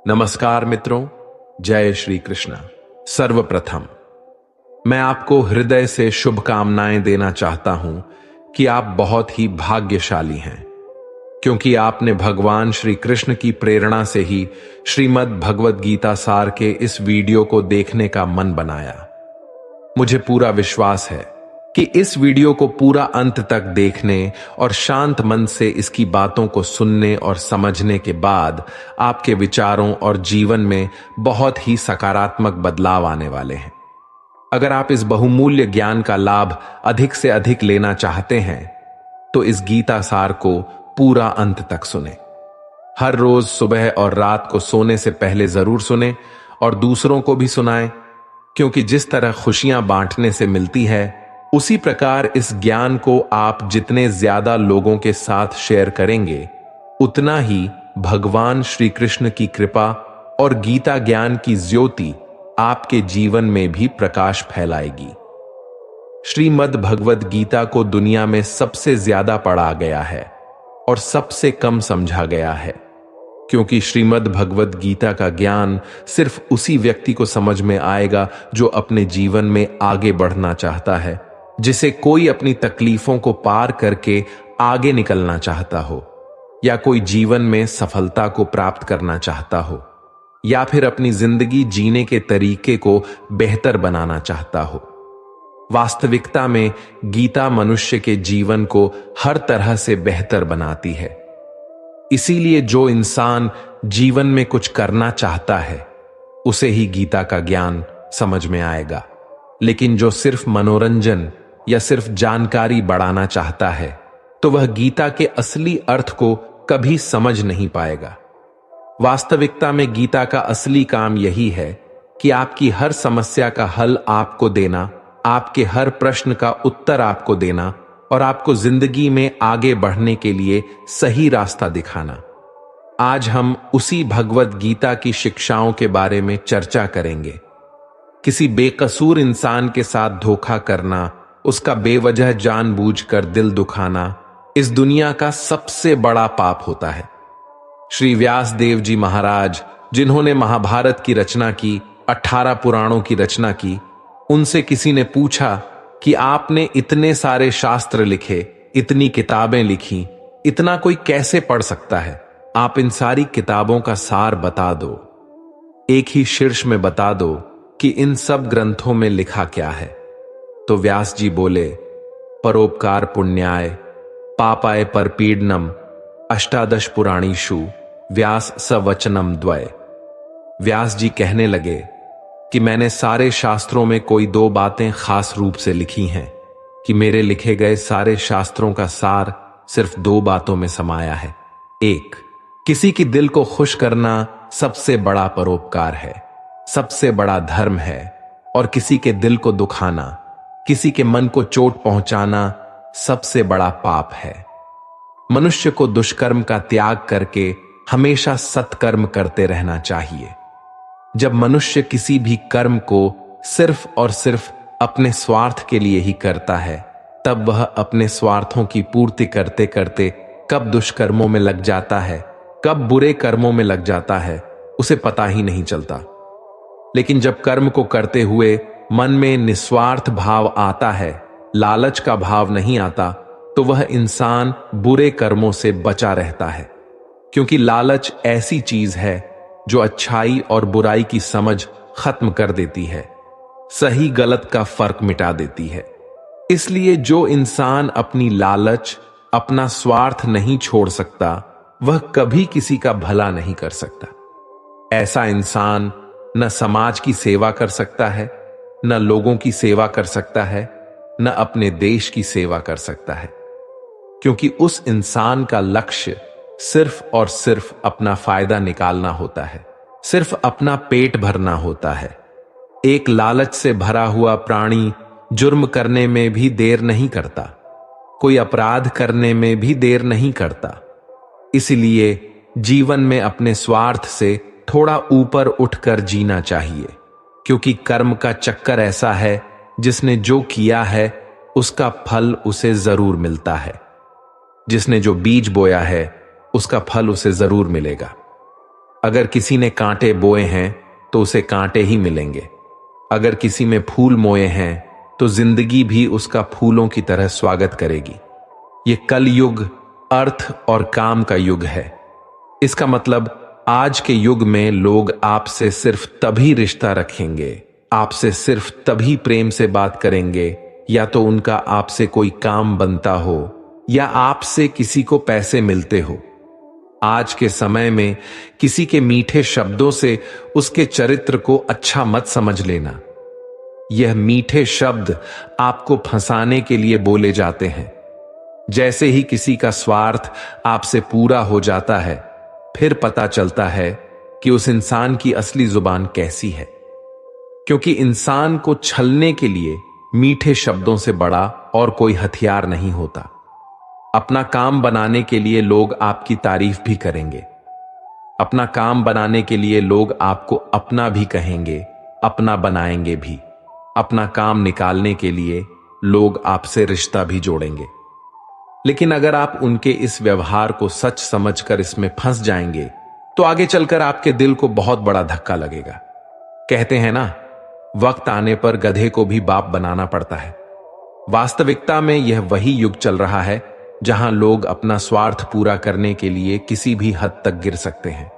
नमस्कार मित्रों, जय श्री कृष्ण। सर्वप्रथम मैं आपको हृदय से शुभकामनाएं देना चाहता हूं कि आप बहुत ही भाग्यशाली हैं, क्योंकि आपने भगवान श्री कृष्ण की प्रेरणा से ही श्रीमद् भगवद गीता सार के इस वीडियो को देखने का मन बनाया। मुझे पूरा विश्वास है कि इस वीडियो को पूरा अंत तक देखने और शांत मन से इसकी बातों को सुनने और समझने के बाद आपके विचारों और जीवन में बहुत ही सकारात्मक बदलाव आने वाले हैं। अगर आप इस बहुमूल्य ज्ञान का लाभ अधिक से अधिक लेना चाहते हैं तो इस गीता सार को पूरा अंत तक सुने। हर रोज सुबह और रात को सोने से पहले जरूर सुने और दूसरों को भी सुनाएं, क्योंकि जिस तरह खुशियां बांटने से मिलती है, उसी प्रकार इस ज्ञान को आप जितने ज्यादा लोगों के साथ शेयर करेंगे, उतना ही भगवान श्री कृष्ण की कृपा और गीता ज्ञान की ज्योति आपके जीवन में भी प्रकाश फैलाएगी। श्रीमद् भगवद गीता को दुनिया में सबसे ज्यादा पढ़ा गया है और सबसे कम समझा गया है, क्योंकि श्रीमद् भगवद गीता का ज्ञान सिर्फ उसी व्यक्ति को समझ में आएगा जो अपने जीवन में आगे बढ़ना चाहता है, जिसे कोई अपनी तकलीफों को पार करके आगे निकलना चाहता हो, या कोई जीवन में सफलता को प्राप्त करना चाहता हो, या फिर अपनी जिंदगी जीने के तरीके को बेहतर बनाना चाहता हो। वास्तविकता में गीता मनुष्य के जीवन को हर तरह से बेहतर बनाती है। इसीलिए जो इंसान जीवन में कुछ करना चाहता है, उसे ही गीता का ज्ञान समझ में आएगा। लेकिन जो सिर्फ मनोरंजन या सिर्फ जानकारी बढ़ाना चाहता है, तो वह गीता के असली अर्थ को कभी समझ नहीं पाएगा। वास्तविकता में गीता का असली काम यही है कि आपकी हर समस्या का हल आपको देना, आपके हर प्रश्न का उत्तर आपको देना और आपको जिंदगी में आगे बढ़ने के लिए सही रास्ता दिखाना। आज हम उसी भगवद गीता की शिक्षाओं के बारे में चर्चा करेंगे। किसी बेकसूर इंसान के साथ धोखा करना, उसका बेवजह जानबूझकर दिल दुखाना इस दुनिया का सबसे बड़ा पाप होता है। श्री व्यास देव जी महाराज, जिन्होंने महाभारत की रचना की, 18 पुराणों की रचना की, उनसे किसी ने पूछा कि आपने इतने सारे शास्त्र लिखे, इतनी किताबें लिखी, इतना कोई कैसे पढ़ सकता है? आप इन सारी किताबों का सार बता दो, एक ही शीर्ष में बता दो कि इन सब ग्रंथों में लिखा क्या है। तो व्यास जी बोले, परोपकार पुण्याय पापाय परपीडनम अष्टादश पुराणीषु व्यास सवचनम द्वय। व्यास जी कहने लगे कि मैंने सारे शास्त्रों में कोई 2 बातें खास रूप से लिखी हैं, कि मेरे लिखे गए सारे शास्त्रों का सार सिर्फ 2 बातों में समाया है। 1, किसी की दिल को खुश करना सबसे बड़ा परोपकार है, सबसे बड़ा धर्म है, और किसी के दिल को दुखाना, किसी के मन को चोट पहुंचाना सबसे बड़ा पाप है। मनुष्य को दुष्कर्म का त्याग करके हमेशा सत्कर्म करते रहना चाहिए। जब मनुष्य किसी भी कर्म को सिर्फ और सिर्फ अपने स्वार्थ के लिए ही करता है, तब वह अपने स्वार्थों की पूर्ति करते करते कब दुष्कर्मों में लग जाता है, कब बुरे कर्मों में लग जाता है, उसे पता ही नहीं चलता। लेकिन जब कर्म को करते हुए मन में निस्वार्थ भाव आता है, लालच का भाव नहीं आता, तो वह इंसान बुरे कर्मों से बचा रहता है। क्योंकि लालच ऐसी चीज है जो अच्छाई और बुराई की समझ खत्म कर देती है, सही गलत का फर्क मिटा देती है। इसलिए जो इंसान अपनी लालच, अपना स्वार्थ नहीं छोड़ सकता, वह कभी किसी का भला नहीं कर सकता। ऐसा इंसान न समाज की सेवा कर सकता है, न लोगों की सेवा कर सकता है, न अपने देश की सेवा कर सकता है, क्योंकि उस इंसान का लक्ष्य सिर्फ और सिर्फ अपना फायदा निकालना होता है, सिर्फ अपना पेट भरना होता है। एक लालच से भरा हुआ प्राणी जुर्म करने में भी देर नहीं करता, कोई अपराध करने में भी देर नहीं करता। इसलिए जीवन में अपने स्वार्थ से थोड़ा ऊपर उठकर जीना चाहिए, क्योंकि कर्म का चक्कर ऐसा है, जिसने जो किया है उसका फल उसे जरूर मिलता है। जिसने जो बीज बोया है उसका फल उसे जरूर मिलेगा। अगर किसी ने कांटे बोए हैं तो उसे कांटे ही मिलेंगे। अगर किसी में फूल मोए हैं तो जिंदगी भी उसका फूलों की तरह स्वागत करेगी। ये कल युग अर्थ और काम का युग है। इसका मतलब आज के युग में लोग आपसे सिर्फ तभी रिश्ता रखेंगे, आपसे सिर्फ तभी प्रेम से बात करेंगे, या तो उनका आपसे कोई काम बनता हो या आपसे किसी को पैसे मिलते हो। आज के समय में किसी के मीठे शब्दों से उसके चरित्र को अच्छा मत समझ लेना। यह मीठे शब्द आपको फंसाने के लिए बोले जाते हैं। जैसे ही किसी का स्वार्थ आपसे पूरा हो जाता है, फिर पता चलता है कि उस इंसान की असली जुबान कैसी है। क्योंकि इंसान को छलने के लिए मीठे शब्दों से बड़ा और कोई हथियार नहीं होता। अपना काम बनाने के लिए लोग आपकी तारीफ भी करेंगे। अपना काम बनाने के लिए लोग आपको अपना भी कहेंगे, अपना बनाएंगे भी। अपना काम निकालने के लिए लोग आपसे रिश्ता भी जोड़ेंगे। लेकिन अगर आप उनके इस व्यवहार को सच समझकर इसमें फंस जाएंगे तो आगे चलकर आपके दिल को बहुत बड़ा धक्का लगेगा। कहते हैं ना, वक्त आने पर गधे को भी बाप बनाना पड़ता है। वास्तविकता में यह वही युग चल रहा है जहां लोग अपना स्वार्थ पूरा करने के लिए किसी भी हद तक गिर सकते हैं।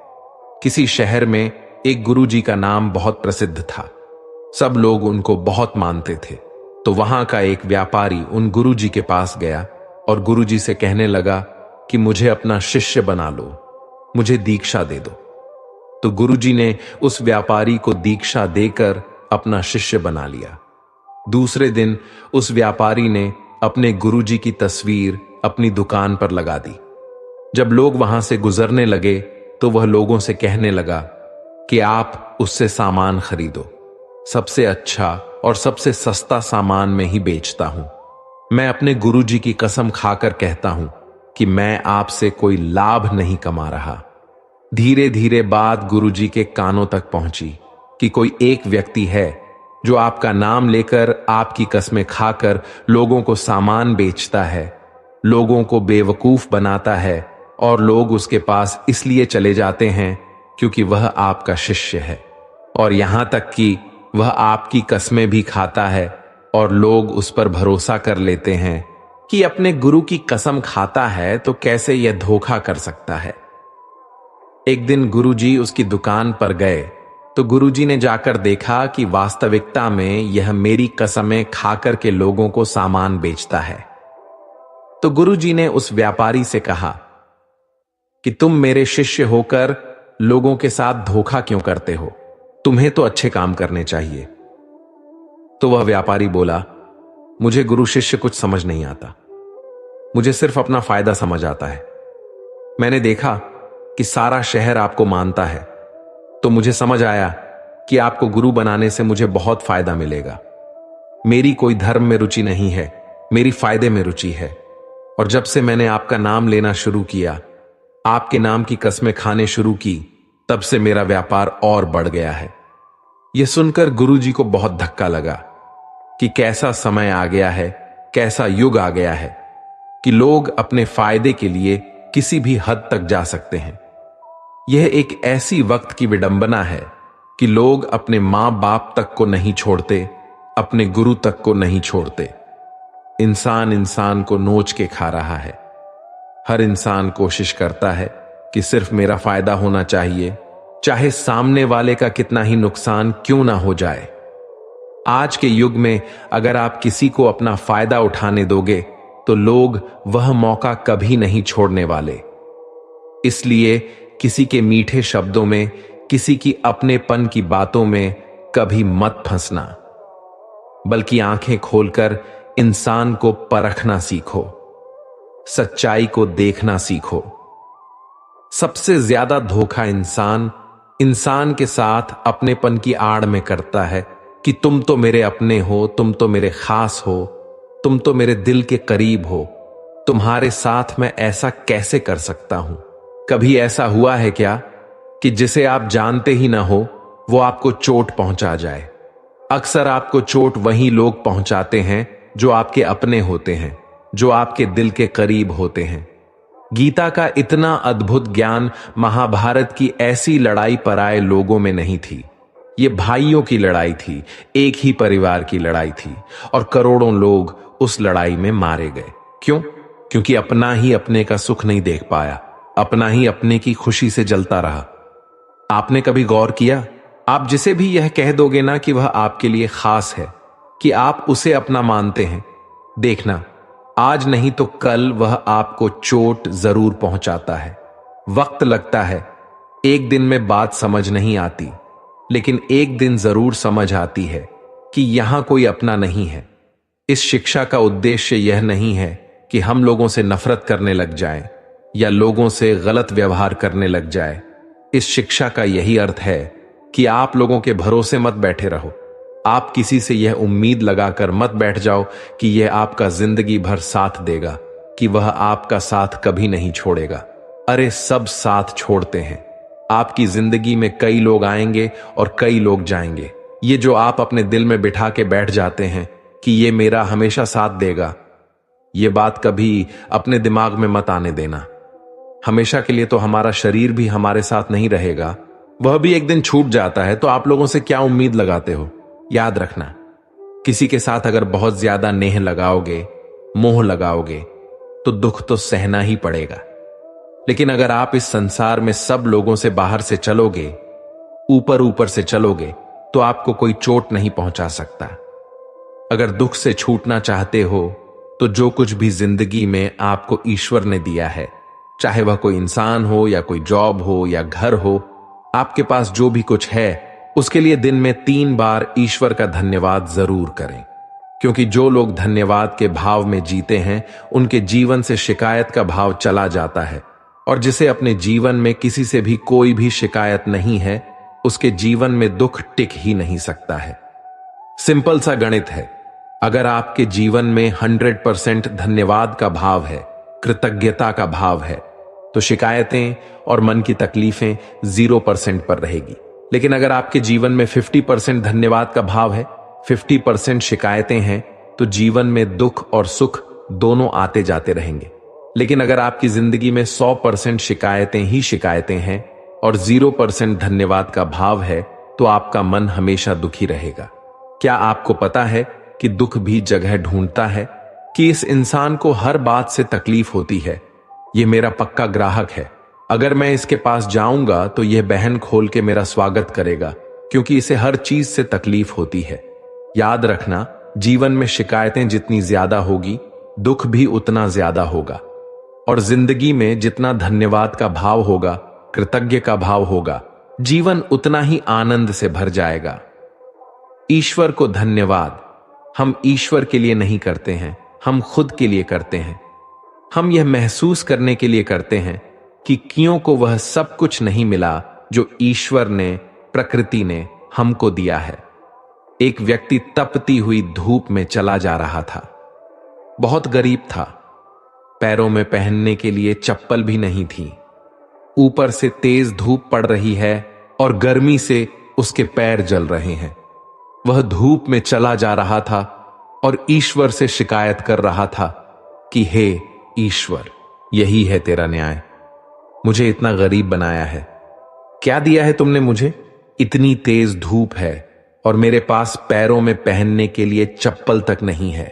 किसी शहर में एक गुरुजी का नाम बहुत प्रसिद्ध था। सब लोग उनको बहुत मानते थे। तो वहां का एक व्यापारी उन गुरुजी के पास गया और गुरुजी से कहने लगा कि मुझे अपना शिष्य बना लो, मुझे दीक्षा दे दो। तो गुरुजी ने उस व्यापारी को दीक्षा देकर अपना शिष्य बना लिया। दूसरे दिन उस व्यापारी ने अपने गुरुजी की तस्वीर अपनी दुकान पर लगा दी। जब लोग वहां से गुजरने लगे तो वह लोगों से कहने लगा कि आप उससे सामान खरीदो। सबसे अच्छा और सबसे सस्ता सामान मैं ही बेचता हूं। मैं अपने गुरुजी की कसम खाकर कहता हूं कि मैं आपसे कोई लाभ नहीं कमा रहा। धीरे धीरे बात गुरुजी के कानों तक पहुंची कि कोई एक व्यक्ति है जो आपका नाम लेकर आपकी कस्में खाकर लोगों को सामान बेचता है, लोगों को बेवकूफ बनाता है, और लोग उसके पास इसलिए चले जाते हैं क्योंकि वह आपका शिष्य है। और यहां तक कि वह आपकी कस्में भी खाता है और लोग उस पर भरोसा कर लेते हैं कि अपने गुरु की कसम खाता है तो कैसे यह धोखा कर सकता है। एक दिन गुरुजी उसकी दुकान पर गए तो गुरुजी ने जाकर देखा कि वास्तविकता में यह मेरी कसमें खाकर के लोगों को सामान बेचता है। तो गुरुजी ने उस व्यापारी से कहा कि तुम मेरे शिष्य होकर लोगों के साथ धोखा क्यों करते हो? तुम्हें तो अच्छे काम करने चाहिए। तो वह व्यापारी बोला, मुझे गुरु शिष्य कुछ समझ नहीं आता, मुझे सिर्फ अपना फायदा समझ आता है। मैंने देखा कि सारा शहर आपको मानता है, तो मुझे समझ आया कि आपको गुरु बनाने से मुझे बहुत फायदा मिलेगा। मेरी कोई धर्म में रुचि नहीं है, मेरी फायदे में रुचि है। और जब से मैंने आपका नाम लेना शुरू किया, आपके नाम की कस्में खाने शुरू की, तब से मेरा व्यापार और बढ़ गया है। यह सुनकर गुरुजी को बहुत धक्का लगा कि कैसा समय आ गया है, कैसा युग आ गया है कि लोग अपने फायदे के लिए किसी भी हद तक जा सकते हैं। यह एक ऐसी वक्त की विडंबना है कि लोग अपने मां बाप तक को नहीं छोड़ते, अपने गुरु तक को नहीं छोड़ते। इंसान इंसान को नोच के खा रहा है। हर इंसान कोशिश करता है कि सिर्फ मेरा फायदा होना चाहिए, चाहे सामने वाले का कितना ही नुकसान क्यों ना हो जाए। आज के युग में अगर आप किसी को अपना फायदा उठाने दोगे तो लोग वह मौका कभी नहीं छोड़ने वाले। इसलिए किसी के मीठे शब्दों में, किसी की अपनेपन की बातों में कभी मत फंसना, बल्कि आंखें खोलकर इंसान को परखना सीखो, सच्चाई को देखना सीखो। सबसे ज्यादा धोखा इंसान के साथ अपनेपन की आड़ में करता है कि तुम तो मेरे अपने हो, तुम तो मेरे खास हो, तुम तो मेरे दिल के करीब हो, तुम्हारे साथ मैं ऐसा कैसे कर सकता हूं। कभी ऐसा हुआ है क्या कि जिसे आप जानते ही ना हो वो आपको चोट पहुंचा जाए? अक्सर आपको चोट वही लोग पहुंचाते हैं जो आपके अपने होते हैं, जो आपके दिल के करीब होते हैं। गीता का इतना अद्भुत ज्ञान महाभारत की ऐसी लड़ाई पर आए लोगों में नहीं थी। ये भाइयों की लड़ाई थी, एक ही परिवार की लड़ाई थी, और करोड़ों लोग उस लड़ाई में मारे गए। क्यों? क्योंकि अपना ही अपने का सुख नहीं देख पाया, अपना ही अपने की खुशी से जलता रहा। आपने कभी गौर किया, आप जिसे भी यह कह दोगे ना कि वह आपके लिए खास है, कि आप उसे अपना मानते हैं, देखना आज नहीं तो कल वह आपको चोट जरूर पहुंचाता है। वक्त लगता है, एक दिन में बात समझ नहीं आती, लेकिन एक दिन जरूर समझ आती है कि यहां कोई अपना नहीं है। इस शिक्षा का उद्देश्य यह नहीं है कि हम लोगों से नफरत करने लग जाएं या लोगों से गलत व्यवहार करने लग जाए। इस शिक्षा का यही अर्थ है कि आप लोगों के भरोसे मत बैठे रहो। आप किसी से यह उम्मीद लगाकर मत बैठ जाओ कि यह आपका जिंदगी भर साथ देगा, कि वह आपका साथ कभी नहीं छोड़ेगा। अरे सब साथ छोड़ते हैं। आपकी जिंदगी में कई लोग आएंगे और कई लोग जाएंगे। ये जो आप अपने दिल में बिठा के बैठ जाते हैं कि ये मेरा हमेशा साथ देगा, ये बात कभी अपने दिमाग में मत आने देना। हमेशा के लिए तो हमारा शरीर भी हमारे साथ नहीं रहेगा, वह भी एक दिन छूट जाता है, तो आप लोगों से क्या उम्मीद लगाते हो? याद रखना, किसी के साथ अगर बहुत ज्यादा नेह लगाओगे, मोह लगाओगे, तो दुख तो सहना ही पड़ेगा। लेकिन अगर आप इस संसार में सब लोगों से बाहर से चलोगे, ऊपर ऊपर से चलोगे, तो आपको कोई चोट नहीं पहुंचा सकता। अगर दुख से छूटना चाहते हो, तो जो कुछ भी जिंदगी में आपको ईश्वर ने दिया है, चाहे वह कोई इंसान हो या कोई जॉब हो या घर हो, आपके पास जो भी कुछ है, उसके लिए दिन में 3 बार ईश्वर का धन्यवाद जरूर करें। क्योंकि जो लोग धन्यवाद के भाव में जीते हैं, उनके जीवन से शिकायत का भाव चला जाता है, और जिसे अपने जीवन में किसी से भी कोई भी शिकायत नहीं है, उसके जीवन में दुख टिक ही नहीं सकता है। सिंपल सा गणित है, अगर आपके जीवन में 100% धन्यवाद का भाव है, कृतज्ञता का भाव है, तो शिकायतें और मन की तकलीफें 0% पर रहेगी। लेकिन अगर आपके जीवन में 50% धन्यवाद का भाव है, 50% शिकायतें हैं, तो जीवन में दुख और सुख दोनों आते जाते रहेंगे। लेकिन अगर आपकी जिंदगी में 100% शिकायतें ही शिकायतें हैं और 0% धन्यवाद का भाव है, तो आपका मन हमेशा दुखी रहेगा। क्या आपको पता है कि दुख भी जगह ढूंढता है, कि इस इंसान को हर बात से तकलीफ होती है, यह मेरा पक्का ग्राहक है, अगर मैं इसके पास जाऊंगा तो यह बहन खोल के मेरा स्वागत करेगा, क्योंकि इसे हर चीज से तकलीफ होती है। याद रखना, जीवन में शिकायतें जितनी ज्यादा होगी, दुख भी उतना ज्यादा होगा, और जिंदगी में जितना धन्यवाद का भाव होगा, कृतज्ञ का भाव होगा, जीवन उतना ही आनंद से भर जाएगा। ईश्वर को धन्यवाद हम ईश्वर के लिए नहीं करते हैं, हम खुद के लिए करते हैं। हम यह महसूस करने के लिए करते हैं कि क्यों को वह सब कुछ नहीं मिला जो ईश्वर ने, प्रकृति ने हमको दिया है। एक व्यक्ति तपती हुई धूप में चला जा रहा था, बहुत गरीब था, पैरों में पहनने के लिए चप्पल भी नहीं थी, ऊपर से तेज धूप पड़ रही है और गर्मी से उसके पैर जल रहे हैं। वह धूप में चला जा रहा था और ईश्वर से शिकायत कर रहा था कि हे ईश्वर, यही है तेरा न्याय, मुझे इतना गरीब बनाया है, क्या दिया है तुमने मुझे? इतनी तेज धूप है और मेरे पास पैरों में पहनने के लिए चप्पल तक नहीं है।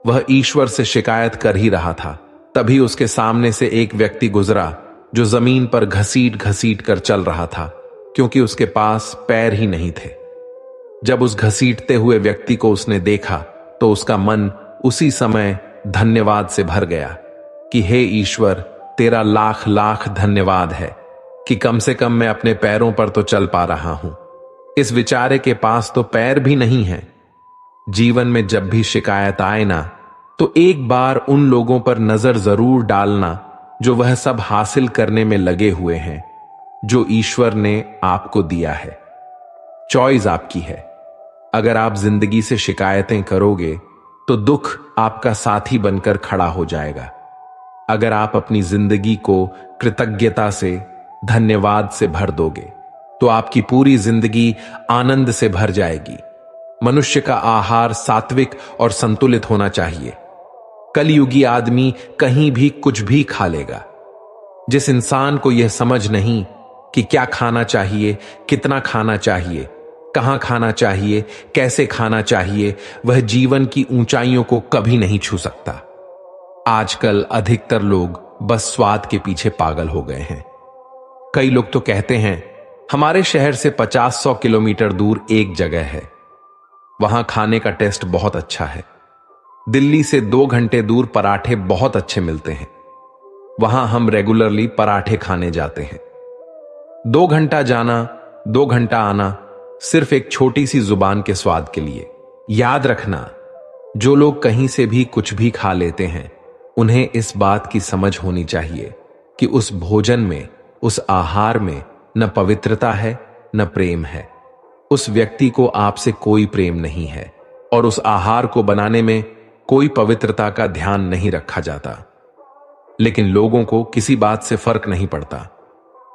वह ईश्वर से शिकायत कर ही रहा था, तभी उसके सामने से एक व्यक्ति गुजरा जो जमीन पर घसीट घसीट कर चल रहा था, क्योंकि उसके पास पैर ही नहीं थे। जब उस घसीटते हुए व्यक्ति को उसने देखा, तो उसका मन उसी समय धन्यवाद से भर गया कि हे ईश्वर, तेरा लाख लाख धन्यवाद है कि कम से कम मैं अपने पैरों पर तो चल पा रहा हूं। इस बेचारे के पास तो पैर भी नहीं है। जीवन में जब भी शिकायत आए ना, तो एक बार उन लोगों पर नजर जरूर डालना जो वह सब हासिल करने में लगे हुए हैं जो ईश्वर ने आपको दिया है। चॉइस आपकी है। अगर आप जिंदगी से शिकायतें करोगे तो दुख आपका साथी बनकर खड़ा हो जाएगा। अगर आप अपनी जिंदगी को कृतज्ञता से, धन्यवाद से भर दोगे, तो आपकी पूरी जिंदगी आनंद से भर जाएगी। मनुष्य का आहार सात्विक और संतुलित होना चाहिए। कलयुगी आदमी कहीं भी कुछ भी खा लेगा, जिस इंसान को यह समझ नहीं कि क्या खाना चाहिए, कितना खाना चाहिए, कहां खाना चाहिए, कैसे खाना चाहिए, वह जीवन की ऊंचाइयों को कभी नहीं छू सकता। आजकल अधिकतर लोग बस स्वाद के पीछे पागल हो गए हैं। कई लोग तो कहते हैं हमारे शहर से 50-100 किलोमीटर दूर एक जगह है, वहां खाने का टेस्ट बहुत अच्छा है। दिल्ली से 2 घंटे दूर पराठे बहुत अच्छे मिलते हैं, वहां हम रेगुलरली पराठे खाने जाते हैं। 2 घंटा जाना, 2 घंटा आना, सिर्फ एक छोटी सी जुबान के स्वाद के लिए। याद रखना, जो लोग कहीं से भी कुछ भी खा लेते हैं, उन्हें इस बात की समझ होनी चाहिए कि उस भोजन में, उस आहार में न पवित्रता है, न प्रेम है। उस व्यक्ति को आपसे कोई प्रेम नहीं है और उस आहार को बनाने में कोई पवित्रता का ध्यान नहीं रखा जाता। लेकिन लोगों को किसी बात से फर्क नहीं पड़ता,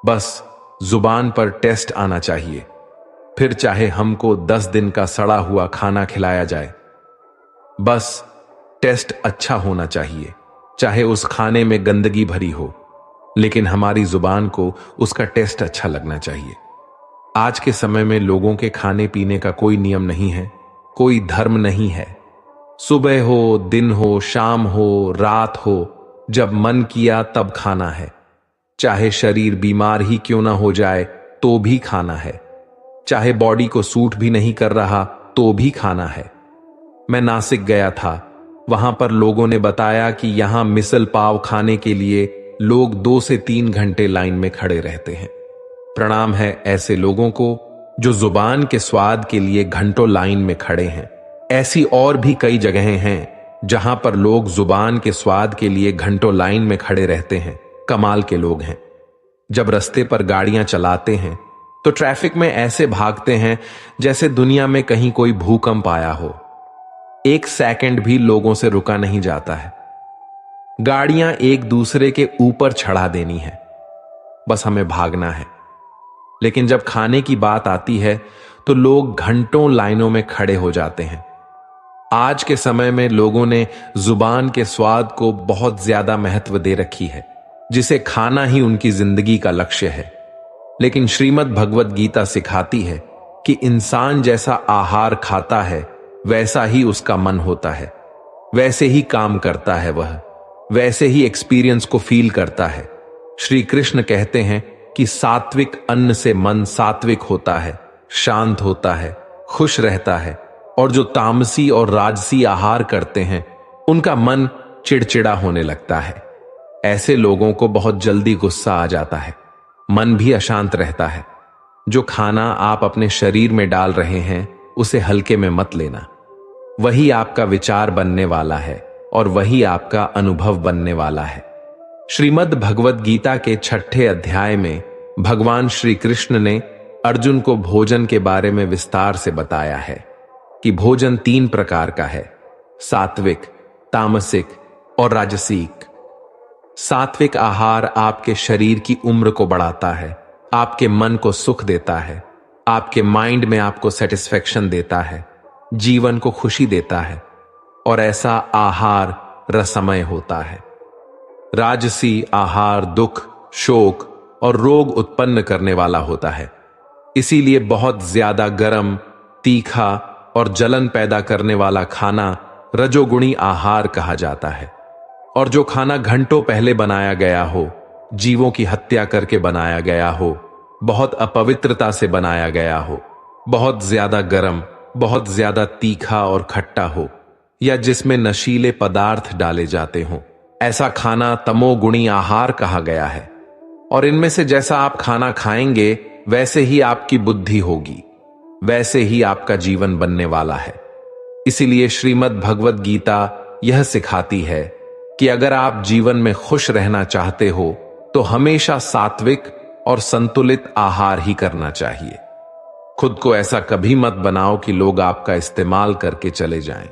बस जुबान पर टेस्ट आना चाहिए, फिर चाहे हमको 10 दिन का सड़ा हुआ खाना खिलाया जाए। बस टेस्ट अच्छा होना चाहिए, चाहे उस खाने में गंदगी भरी हो, लेकिन हमारी जुबान को उसका टेस्ट अच्छा लगना चाहिए। आज के समय में लोगों के खाने पीने का कोई नियम नहीं है, कोई धर्म नहीं है। सुबह हो, दिन हो, शाम हो, रात हो, जब मन किया तब खाना है। चाहे शरीर बीमार ही क्यों ना हो जाए तो भी खाना है, चाहे बॉडी को सूट भी नहीं कर रहा तो भी खाना है। मैं नासिक गया था, वहां पर लोगों ने बताया कि यहां मिसल पाव खाने के लिए लोग 2 से 3 घंटे लाइन में खड़े रहते हैं। प्रणाम है ऐसे लोगों को जो जुबान के स्वाद के लिए घंटों लाइन में खड़े हैं। ऐसी और भी कई जगहें हैं जहां पर लोग जुबान के स्वाद के लिए घंटों लाइन में खड़े रहते हैं। कमाल के लोग हैं। जब रास्ते पर गाड़ियां चलाते हैं तो ट्रैफिक में ऐसे भागते हैं जैसे दुनिया में कहीं कोई भूकंप आया हो। 1 सेकंड भी लोगों से रुका नहीं जाता है। गाड़ियां एक दूसरे के ऊपर चढ़ा देनी है, बस हमें भागना है। लेकिन जब खाने की बात आती है तो लोग घंटों लाइनों में खड़े हो जाते हैं। आज के समय में लोगों ने जुबान के स्वाद को बहुत ज्यादा महत्व दे रखी है, जिसे खाना ही उनकी जिंदगी का लक्ष्य है। लेकिन श्रीमद् भगवत गीता सिखाती है कि इंसान जैसा आहार खाता है वैसा ही उसका मन होता है, वैसे ही काम करता है, वह वैसे ही एक्सपीरियंस को फील करता है। श्री कृष्ण कहते हैं कि सात्विक अन्न से मन सात्विक होता है, शांत होता है, खुश रहता है, और जो तामसी और राजसी आहार करते हैं उनका मन चिड़चिड़ा होने लगता है। ऐसे लोगों को बहुत जल्दी गुस्सा आ जाता है, मन भी अशांत रहता है। जो खाना आप अपने शरीर में डाल रहे हैं उसे हल्के में मत लेना, वही आपका विचार बनने वाला है और वही आपका अनुभव बनने वाला है। श्रीमद् भगवत गीता के 6ठे अध्याय में भगवान श्री कृष्ण ने अर्जुन को भोजन के बारे में विस्तार से बताया है कि भोजन 3 प्रकार का है, सात्विक, तामसिक और राजसिक। सात्विक आहार आपके शरीर की उम्र को बढ़ाता है, आपके मन को सुख देता है, आपके माइंड में आपको सेटिस्फेक्शन देता है, जीवन को खुशी देता है, और ऐसा आहार रसमय होता है। राजसी आहार दुख, शोक और रोग उत्पन्न करने वाला होता है। इसीलिए बहुत ज्यादा गर्म, तीखा और जलन पैदा करने वाला खाना रजोगुणी आहार कहा जाता है। और जो खाना घंटों पहले बनाया गया हो, जीवों की हत्या करके बनाया गया हो, बहुत अपवित्रता से बनाया गया हो, बहुत ज्यादा गर्म, बहुत ज्यादा तीखा और खट्टा हो, या जिसमें नशीले पदार्थ डाले जाते हों, ऐसा खाना तमोगुणी आहार कहा गया है। और इनमें से जैसा आप खाना खाएंगे वैसे ही आपकी बुद्धि होगी, वैसे ही आपका जीवन बनने वाला है। इसीलिए श्रीमद् भगवत गीता यह सिखाती है कि अगर आप जीवन में खुश रहना चाहते हो तो हमेशा सात्विक और संतुलित आहार ही करना चाहिए। खुद को ऐसा कभी मत बनाओ कि लोग आपका इस्तेमाल करके चले जाएं।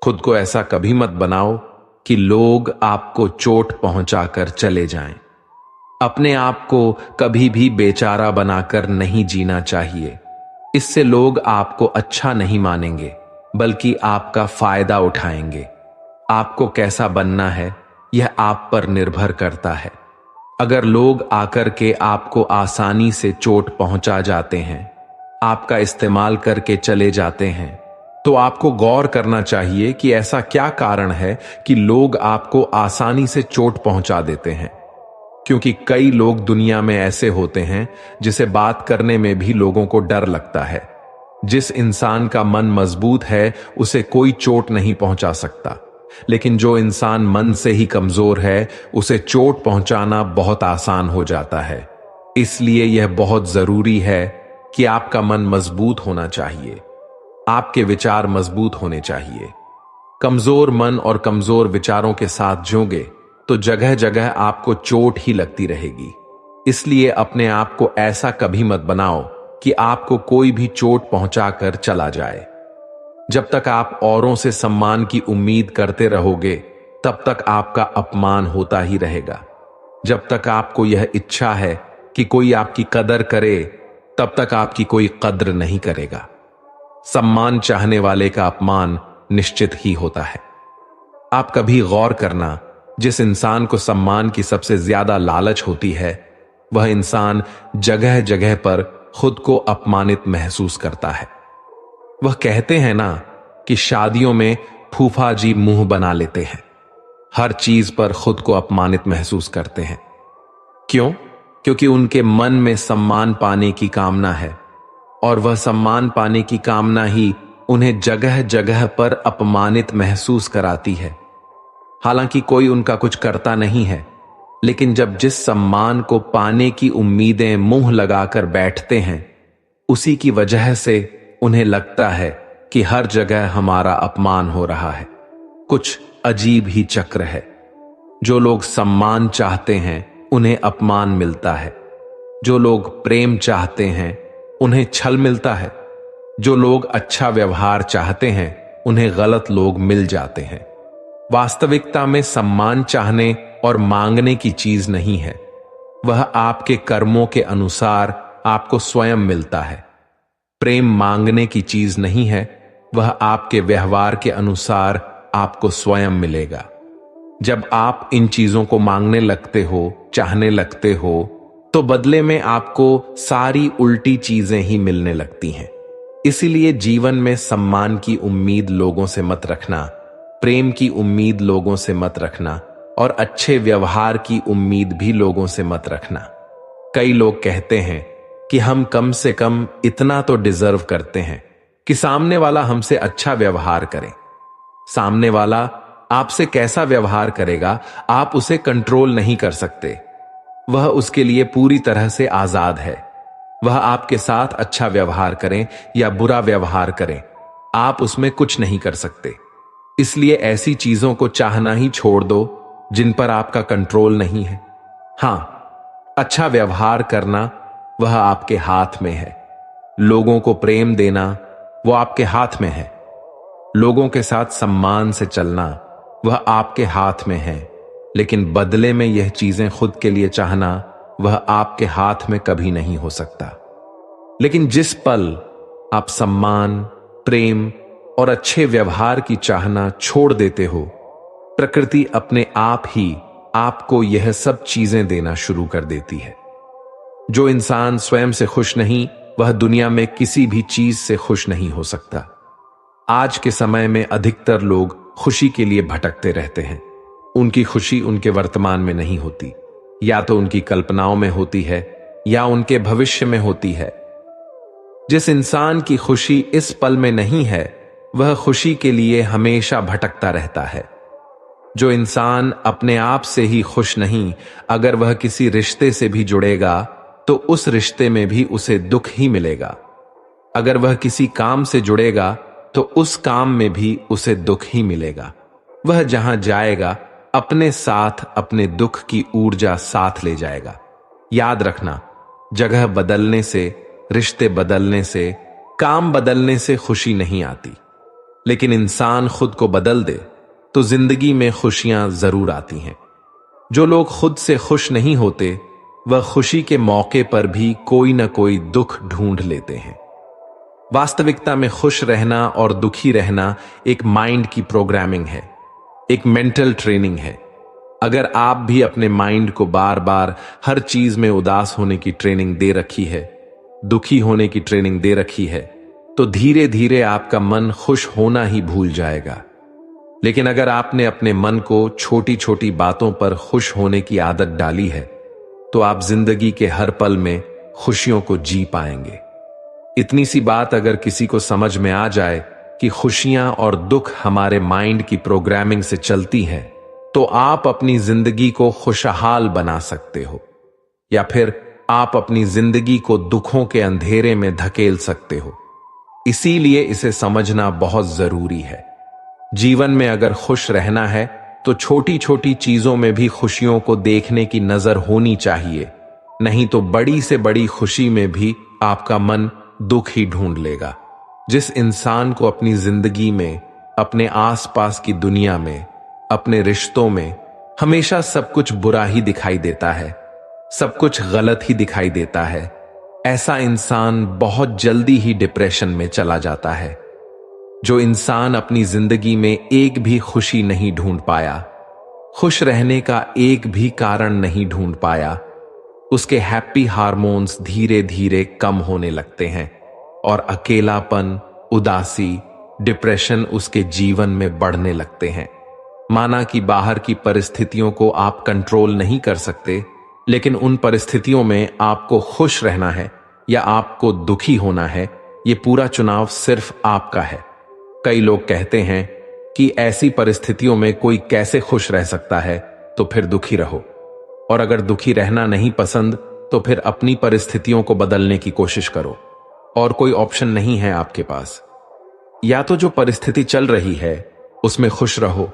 खुद को ऐसा कभी मत बनाओ कि लोग आपको चोट पहुंचाकर चले जाएं। अपने आप को कभी भी बेचारा बनाकर नहीं जीना चाहिए। इससे लोग आपको अच्छा नहीं मानेंगे, बल्कि आपका फायदा उठाएंगे। आपको कैसा बनना है यह आप पर निर्भर करता है। अगर लोग आकर के आपको आसानी से चोट पहुंचा जाते हैं, आपका इस्तेमाल करके चले जाते हैं, तो आपको गौर करना चाहिए कि ऐसा क्या कारण है कि लोग आपको आसानी से चोट पहुंचा देते हैं। क्योंकि कई लोग दुनिया में ऐसे होते हैं जिसे बात करने में भी लोगों को डर लगता है। जिस इंसान का मन मजबूत है उसे कोई चोट नहीं पहुंचा सकता, लेकिन जो इंसान मन से ही कमजोर है उसे चोट पहुंचाना बहुत आसान हो जाता है। इसलिए यह बहुत जरूरी है कि आपका मन मजबूत होना चाहिए, आपके विचार मजबूत होने चाहिए। कमजोर मन और कमजोर विचारों के साथ जोगे तो जगह जगह आपको चोट ही लगती रहेगी। इसलिए अपने आप को ऐसा कभी मत बनाओ कि आपको कोई भी चोट पहुंचाकर चला जाए। जब तक आप औरों से सम्मान की उम्मीद करते रहोगे तब तक आपका अपमान होता ही रहेगा। जब तक आपको यह इच्छा है कि कोई आपकी कदर करे तब तक आपकी कोई कद्र नहीं करेगा। सम्मान चाहने वाले का अपमान निश्चित ही होता है। आप कभी गौर करना, जिस इंसान को सम्मान की सबसे ज्यादा लालच होती है वह इंसान जगह जगह पर खुद को अपमानित महसूस करता है। वह कहते हैं ना कि शादियों में फूफा जी मुंह बना लेते हैं, हर चीज पर खुद को अपमानित महसूस करते हैं। क्यों? क्योंकि उनके मन में सम्मान पाने की कामना है और वह सम्मान पाने की कामना ही उन्हें जगह जगह पर अपमानित महसूस कराती है। हालांकि कोई उनका कुछ करता नहीं है, लेकिन जब जिस सम्मान को पाने की उम्मीदें मुंह लगाकर बैठते हैं उसी की वजह से उन्हें लगता है कि हर जगह हमारा अपमान हो रहा है। कुछ अजीब ही चक्र है। जो लोग सम्मान चाहते हैं उन्हें अपमान मिलता है, जो लोग प्रेम चाहते हैं उन्हें छल मिलता है, जो लोग अच्छा व्यवहार चाहते हैं उन्हें गलत लोग मिल जाते हैं। वास्तविकता में सम्मान चाहने और मांगने की चीज नहीं है, वह आपके कर्मों के अनुसार आपको स्वयं मिलता है। प्रेम मांगने की चीज नहीं है, वह आपके व्यवहार के अनुसार आपको स्वयं मिलेगा। जब आप इन चीजों को मांगने लगते हो, चाहने लगते हो, तो बदले में आपको सारी उल्टी चीजें ही मिलने लगती हैं। इसीलिए जीवन में सम्मान की उम्मीद लोगों से मत रखना, प्रेम की उम्मीद लोगों से मत रखना और अच्छे व्यवहार की उम्मीद भी लोगों से मत रखना। कई लोग कहते हैं कि हम कम से कम इतना तो डिजर्व करते हैं कि सामने वाला हमसे अच्छा व्यवहार करे। सामने वाला आपसे कैसा व्यवहार करेगा आप उसे कंट्रोल नहीं कर सकते। वह उसके लिए पूरी तरह से आजाद है। वह आपके साथ अच्छा व्यवहार करें या बुरा व्यवहार करें, आप उसमें कुछ नहीं कर सकते। इसलिए ऐसी चीजों को चाहना ही छोड़ दो जिन पर आपका कंट्रोल नहीं है। हां, अच्छा व्यवहार करना वह आपके हाथ में है। लोगों को प्रेम देना वो आपके हाथ में है। लोगों के साथ सम्मान से चलना वह आपके हाथ में है, लेकिन बदले में यह चीजें खुद के लिए चाहना वह आपके हाथ में कभी नहीं हो सकता। लेकिन जिस पल आप सम्मान, प्रेम और अच्छे व्यवहार की चाहना छोड़ देते हो, प्रकृति अपने आप ही आपको यह सब चीजें देना शुरू कर देती है। जो इंसान स्वयं से खुश नहीं वह दुनिया में किसी भी चीज से खुश नहीं हो सकता। आज के समय में अधिकतर लोग खुशी के लिए भटकते रहते हैं। उनकी खुशी उनके वर्तमान में नहीं होती, या तो उनकी कल्पनाओं में होती है या उनके भविष्य में होती है। जिस इंसान की खुशी इस पल में नहीं है वह खुशी के लिए हमेशा भटकता रहता है। जो इंसान अपने आप से ही खुश नहीं, अगर वह किसी रिश्ते से भी जुड़ेगा तो उस रिश्ते में भी उसे दुख ही मिलेगा। अगर वह किसी काम से जुड़ेगा तो उस काम में भी उसे दुख ही मिलेगा। वह जहां जाएगा अपने साथ अपने दुख की ऊर्जा साथ ले जाएगा। याद रखना, जगह बदलने से, रिश्ते बदलने से, काम बदलने से खुशी नहीं आती, लेकिन इंसान खुद को बदल दे तो जिंदगी में खुशियां जरूर आती हैं। जो लोग खुद से खुश नहीं होते वह खुशी के मौके पर भी कोई ना कोई दुख ढूंढ लेते हैं। वास्तविकता में खुश रहना और दुखी रहना एक माइंड की प्रोग्रामिंग है, एक मेंटल ट्रेनिंग है। अगर आप भी अपने माइंड को बार बार हर चीज में उदास होने की ट्रेनिंग दे रखी है, दुखी होने की ट्रेनिंग दे रखी है, तो धीरे धीरे आपका मन खुश होना ही भूल जाएगा। लेकिन अगर आपने अपने मन को छोटी छोटी बातों पर खुश होने की आदत डाली है, तो आप जिंदगी के हर पल में खुशियों को जी पाएंगे। इतनी सी बात अगर किसी को समझ में आ जाए कि खुशियां और दुख हमारे माइंड की प्रोग्रामिंग से चलती हैं, तो आप अपनी जिंदगी को खुशहाल बना सकते हो, या फिर आप अपनी जिंदगी को दुखों के अंधेरे में धकेल सकते हो। इसीलिए इसे समझना बहुत जरूरी है। जीवन में अगर खुश रहना है तो छोटी छोटी चीजों में भी खुशियों को देखने की नजर होनी चाहिए, नहीं तो बड़ी से बड़ी खुशी में भी आपका मन दुख ही ढूंढ लेगा। जिस इंसान को अपनी जिंदगी में, अपने आसपास की दुनिया में, अपने रिश्तों में हमेशा सब कुछ बुरा ही दिखाई देता है, सब कुछ गलत ही दिखाई देता है, ऐसा इंसान बहुत जल्दी ही डिप्रेशन में चला जाता है। जो इंसान अपनी जिंदगी में एक भी खुशी नहीं ढूंढ पाया, खुश रहने का एक भी कारण नहीं ढूंढ पाया, उसके हैप्पी हार्मोन्स धीरे धीरे कम होने लगते हैं और अकेलापन, उदासी, डिप्रेशन उसके जीवन में बढ़ने लगते हैं। माना कि बाहर की परिस्थितियों को आप कंट्रोल नहीं कर सकते, लेकिन उन परिस्थितियों में आपको खुश रहना है या आपको दुखी होना है, ये पूरा चुनाव सिर्फ आपका है। कई लोग कहते हैं कि ऐसी परिस्थितियों में कोई कैसे खुश रह सकता है, तो फिर दुखी रहो। और अगर दुखी रहना नहीं पसंद तो फिर अपनी परिस्थितियों को बदलने की कोशिश करो, और कोई ऑप्शन नहीं है आपके पास। या तो जो परिस्थिति चल रही है उसमें खुश रहो,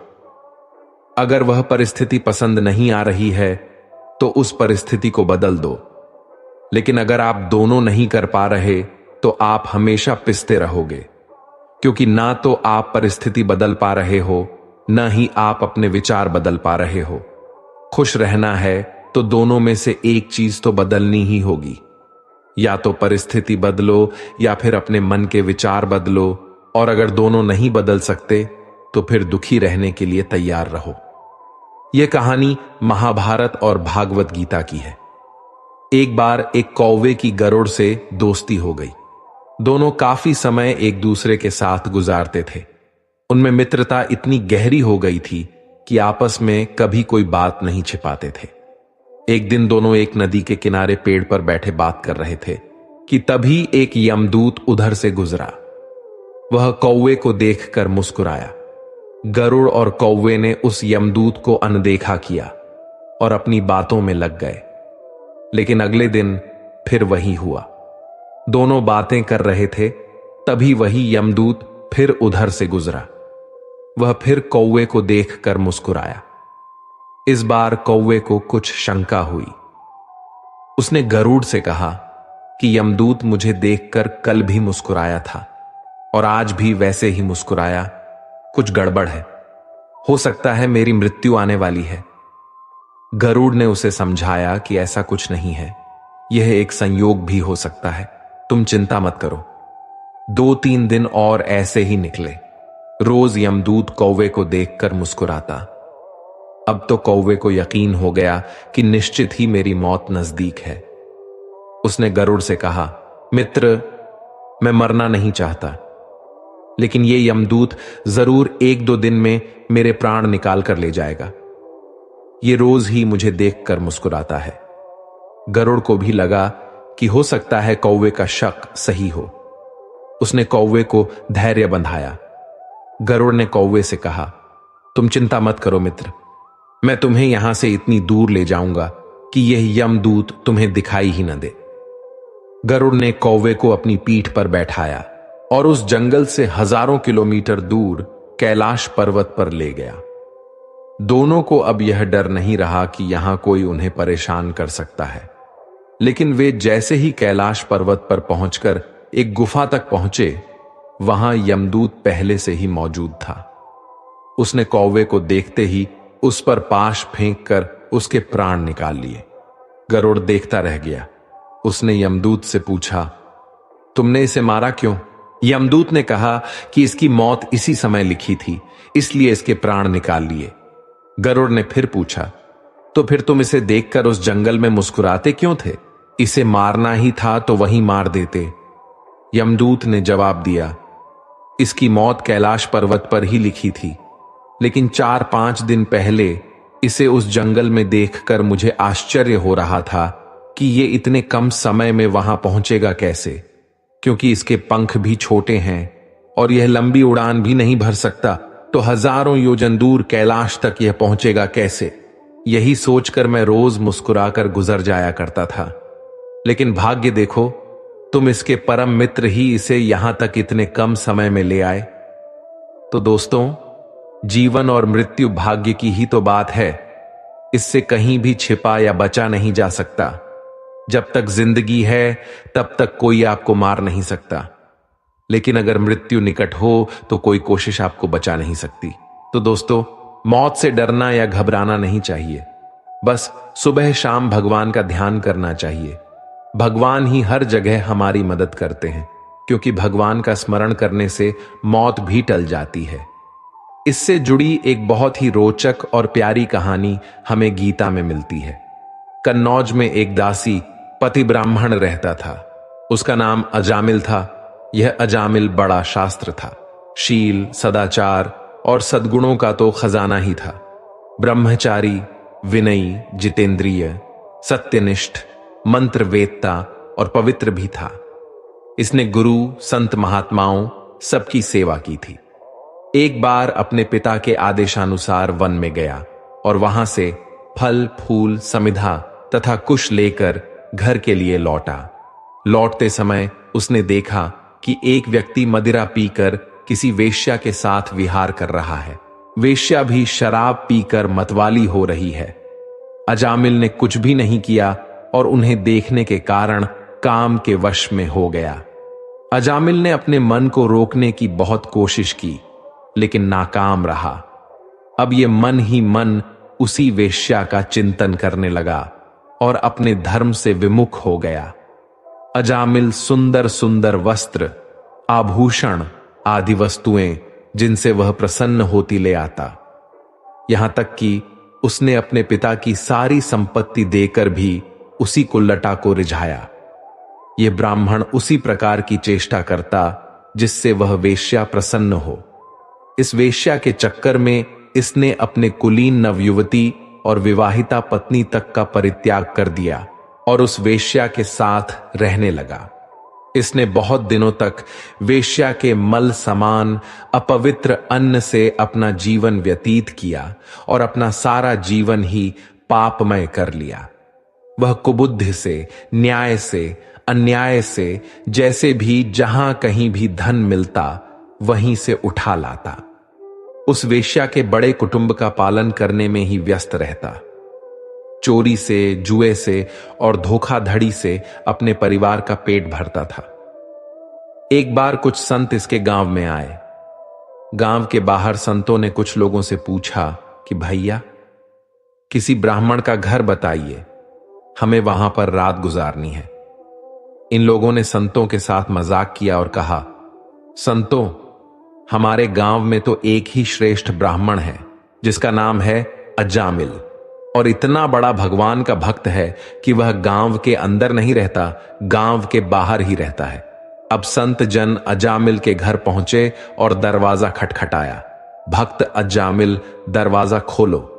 अगर वह परिस्थिति पसंद नहीं आ रही है तो उस परिस्थिति को बदल दो। लेकिन अगर आप दोनों नहीं कर पा रहे तो आप हमेशा पिसते रहोगे, क्योंकि ना तो आप परिस्थिति बदल पा रहे हो, ना ही आप अपने विचार बदल पा रहे हो। खुश रहना है तो दोनों में से एक चीज तो बदलनी ही होगी। या तो परिस्थिति बदलो या फिर अपने मन के विचार बदलो, और अगर दोनों नहीं बदल सकते तो फिर दुखी रहने के लिए तैयार रहो। यह कहानी महाभारत और भागवत गीता की है। एक बार एक कौवे की गरुड़ से दोस्ती हो गई। दोनों काफी समय एक दूसरे के साथ गुजारते थे। उनमें मित्रता इतनी गहरी हो गई थी कि आपस में कभी कोई बात नहीं छिपाते थे। एक दिन दोनों एक नदी के किनारे पेड़ पर बैठे बात कर रहे थे कि तभी एक यमदूत उधर से गुजरा। वह कौवे को देखकर मुस्कुराया। गरुड़ और कौवे ने उस यमदूत को अनदेखा किया और अपनी बातों में लग गए। लेकिन अगले दिन फिर वही हुआ। दोनों बातें कर रहे थे, तभी वही यमदूत फिर उधर से गुजरा। वह फिर कौवे को देखकर मुस्कुराया। इस बार कौवे को कुछ शंका हुई। उसने गरुड़ से कहा कि यमदूत मुझे देखकर कल भी मुस्कुराया था और आज भी वैसे ही मुस्कुराया, कुछ गड़बड़ है। हो सकता है मेरी मृत्यु आने वाली है। गरुड़ ने उसे समझाया कि ऐसा कुछ नहीं है, यह एक संयोग भी हो सकता है, तुम चिंता मत करो। 2-3 दिन और ऐसे ही निकले। रोज यमदूत कौवे को देखकर मुस्कुराता। अब तो कौवे को यकीन हो गया कि निश्चित ही मेरी मौत नजदीक है। उसने गरुड़ से कहा, मित्र, मैं मरना नहीं चाहता, लेकिन ये यमदूत जरूर 1-2 दिन में मेरे प्राण निकाल कर ले जाएगा। ये रोज ही मुझे देखकर मुस्कुराता है। गरुड़ को भी लगा कि हो सकता है कौवे का शक सही हो। उसने कौवे को धैर्य बंधाया। गरुड़ ने कौवे से कहा, तुम चिंता मत करो मित्र, मैं तुम्हें यहां से इतनी दूर ले जाऊंगा कि यह यमदूत तुम्हें दिखाई ही न दे। गरुड़ ने कौवे को अपनी पीठ पर बैठाया और उस जंगल से हजारों किलोमीटर दूर कैलाश पर्वत पर ले गया। दोनों को अब यह डर नहीं रहा कि यहां कोई उन्हें परेशान कर सकता है। लेकिन वे जैसे ही कैलाश पर्वत पर पहुंचकर एक गुफा तक पहुंचे, वहां यमदूत पहले से ही मौजूद था। उसने कौवे को देखते ही उस पर पाश फेंककर उसके प्राण निकाल लिए। गरुड़ देखता रह गया। उसने यमदूत से पूछा, तुमने इसे मारा क्यों? यमदूत ने कहा कि इसकी मौत इसी समय लिखी थी, इसलिए इसके प्राण निकाल लिए। गरुड़ ने फिर पूछा, तो फिर तुम इसे देखकर उस जंगल में मुस्कुराते क्यों थे? इसे मारना ही था तो वहीं मार देते। यमदूत ने जवाब दिया, इसकी मौत कैलाश पर्वत पर ही लिखी थी, लेकिन 4-5 दिन पहले इसे उस जंगल में देखकर मुझे आश्चर्य हो रहा था कि ये इतने कम समय में वहां पहुंचेगा कैसे, क्योंकि इसके पंख भी छोटे हैं और यह लंबी उड़ान भी नहीं भर सकता, तो हजारों योजन दूर कैलाश तक यह पहुंचेगा कैसे? यही सोचकर मैं रोज मुस्कुराकर गुजर जाया करता था। लेकिन भाग्य देखो, तुम इसके परम मित्र ही इसे यहां तक इतने कम समय में ले आए। तो दोस्तों, जीवन और मृत्यु भाग्य की ही तो बात है। इससे कहीं भी छिपा या बचा नहीं जा सकता। जब तक जिंदगी है तब तक कोई आपको मार नहीं सकता, लेकिन अगर मृत्यु निकट हो तो कोई कोशिश आपको बचा नहीं सकती। तो दोस्तों, मौत से डरना या घबराना नहीं चाहिए। बस सुबह शाम भगवान का ध्यान करना चाहिए। भगवान ही हर जगह हमारी मदद करते हैं, क्योंकि भगवान का स्मरण करने से मौत भी टल जाती है। इससे जुड़ी एक बहुत ही रोचक और प्यारी कहानी हमें गीता में मिलती है। कन्नौज में एक दासी पति ब्राह्मण रहता था। उसका नाम अजामिल था। यह अजामिल बड़ा शास्त्र था। शील, सदाचार और सद्गुणों का तो खजाना ही था। ब्रह्मचारी, विनयी, जितेंद्रिय, सत्यनिष्ठ, मंत्र वेदता और पवित्र भी था। इसने गुरु, संत, महात्माओं सबकी सेवा की थी। एक बार अपने पिता के आदेशानुसार वन में गया और वहां से फल, फूल, समिधा तथा कुश लेकर घर के लिए लौटा। लौटते समय उसने देखा कि एक व्यक्ति मदिरा पीकर किसी वेश्या के साथ विहार कर रहा है। वेश्या भी शराब पीकर मतवाली हो रही है। अजामिल ने कुछ भी नहीं किया और उन्हें देखने के कारण काम के वश में हो गया। अजामिल ने अपने मन को रोकने की बहुत कोशिश की, लेकिन नाकाम रहा। अब ये मन ही मन उसी वेश्या का चिंतन करने लगा और अपने धर्म से विमुख हो गया। अजामिल सुंदर सुंदर वस्त्र, आभूषण आदि वस्तुएं जिनसे वह प्रसन्न होती ले आता। यहां तक कि उसने अपने पिता की सारी संपत्ति देकर भी उसी कुल्लटा को रिझाया। यह ब्राह्मण उसी प्रकार की चेष्टा करता जिससे वह वेश्या प्रसन्न हो। इस वेश्या के चक्कर में इसने अपने कुलीन नवयुवती और विवाहिता पत्नी तक का परित्याग कर दिया और उस वेश्या के साथ रहने लगा। इसने बहुत दिनों तक वेश्या के मल समान अपवित्र अन्न से अपना जीवन व्यतीत किया और अपना सारा जीवन ही पापमय कर लिया। वह कुबुद्धि से, न्याय से, अन्याय से, जैसे भी जहां कहीं भी धन मिलता वहीं से उठा लाता। उस वेश्या के बड़े कुटुंब का पालन करने में ही व्यस्त रहता। चोरी से, जुए से और धोखाधड़ी से अपने परिवार का पेट भरता था। एक बार कुछ संत इसके गांव में आए। गांव के बाहर संतों ने कुछ लोगों से पूछा कि भैया, किसी ब्राह्मण का घर बताइए, हमें वहां पर रात गुजारनी है। इन लोगों ने संतों के साथ मजाक किया और कहा, संतों, हमारे गांव में तो एक ही श्रेष्ठ ब्राह्मण है जिसका नाम है अजामिल, और इतना बड़ा भगवान का भक्त है कि वह गांव के अंदर नहीं रहता, गांव के बाहर ही रहता है। अब संत जन अजामिल के घर पहुंचे और दरवाजा खटखटाया। भक्त अजामिल, दरवाजा खोलो।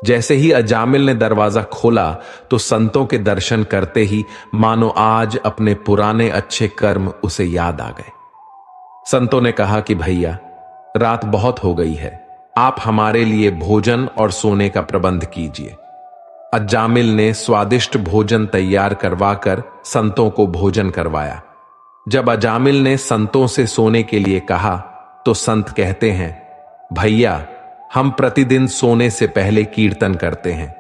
जैसे ही अजामिल ने दरवाजा खोला तो संतों के दर्शन करते ही मानो आज अपने पुराने अच्छे कर्म उसे याद आ गए। संतों ने कहा कि भैया, रात बहुत हो गई है, आप हमारे लिए भोजन और सोने का प्रबंध कीजिए। अजामिल ने स्वादिष्ट भोजन तैयार करवाकर संतों को भोजन करवाया। जब अजामिल ने संतों से सोने के लिए कहा तो संत कहते हैं, भैया, हम प्रतिदिन सोने से पहले कीर्तन करते हैं,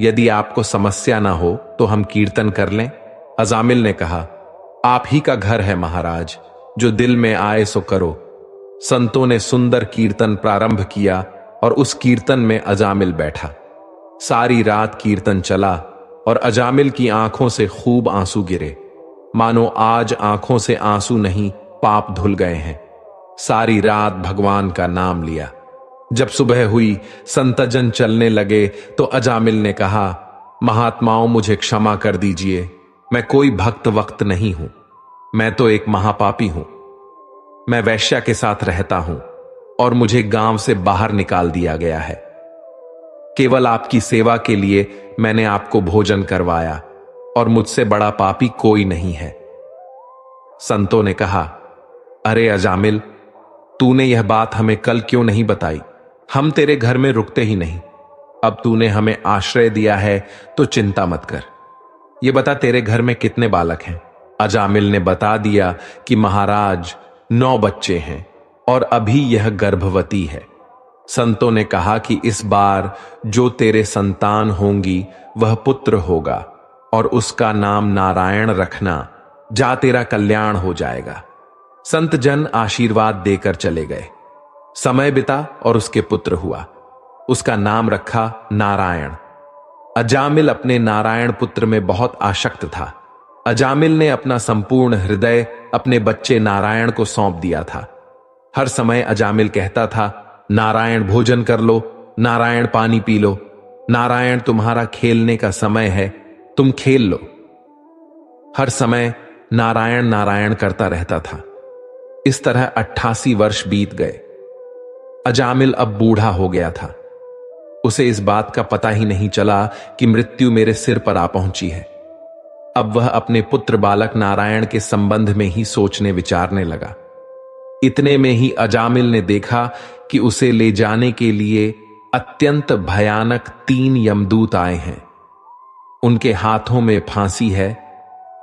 यदि आपको समस्या ना हो तो हम कीर्तन कर लें। अजामिल ने कहा, आप ही का घर है महाराज, जो दिल में आए सो करो। संतों ने सुंदर कीर्तन प्रारंभ किया और उस कीर्तन में अजामिल बैठा। सारी रात कीर्तन चला और अजामिल की आंखों से खूब आंसू गिरे, मानो आज आंखों से आंसू नहीं, पाप धुल गए हैं। सारी रात भगवान का नाम लिया। जब सुबह हुई, संतजन चलने लगे तो अजामिल ने कहा, महात्माओं मुझे क्षमा कर दीजिए, मैं कोई भक्त वक्त नहीं हूं, मैं तो एक महापापी हूं। मैं वैश्या के साथ रहता हूं और मुझे गांव से बाहर निकाल दिया गया है। केवल आपकी सेवा के लिए मैंने आपको भोजन करवाया और मुझसे बड़ा पापी कोई नहीं है। संतों ने कहा, अरे अजामिल, तूने यह बात हमें कल क्यों नहीं बताई? हम तेरे घर में रुकते ही नहीं। अब तूने हमें आश्रय दिया है तो चिंता मत कर। ये बता, तेरे घर में कितने बालक हैं? अजामिल ने बता दिया कि महाराज 9 बच्चे हैं और अभी यह गर्भवती है। संतों ने कहा कि इस बार जो तेरे संतान होंगी वह पुत्र होगा और उसका नाम नारायण रखना, जा तेरा कल्याण हो जाएगा। संत जन आशीर्वाद देकर चले गए। समय बिता और उसके पुत्र हुआ। उसका नाम रखा नारायण। अजामिल अपने नारायण पुत्र में बहुत आसक्त था। अजामिल ने अपना संपूर्ण हृदय अपने बच्चे नारायण को सौंप दिया था। हर समय अजामिल कहता था, नारायण भोजन कर लो, नारायण पानी पी लो, नारायण तुम्हारा खेलने का समय है, तुम खेल लो। हर समय नारायण नारायण करता रहता था। इस तरह 88 वर्ष बीत गए। अजामिल अब बूढ़ा हो गया था। उसे इस बात का पता ही नहीं चला कि मृत्यु मेरे सिर पर आ पहुंची है। अब वह अपने पुत्र बालक नारायण के संबंध में ही सोचने विचारने लगा। इतने में ही अजामिल ने देखा कि उसे ले जाने के लिए अत्यंत भयानक 3 यमदूत आए हैं। उनके हाथों में फांसी है,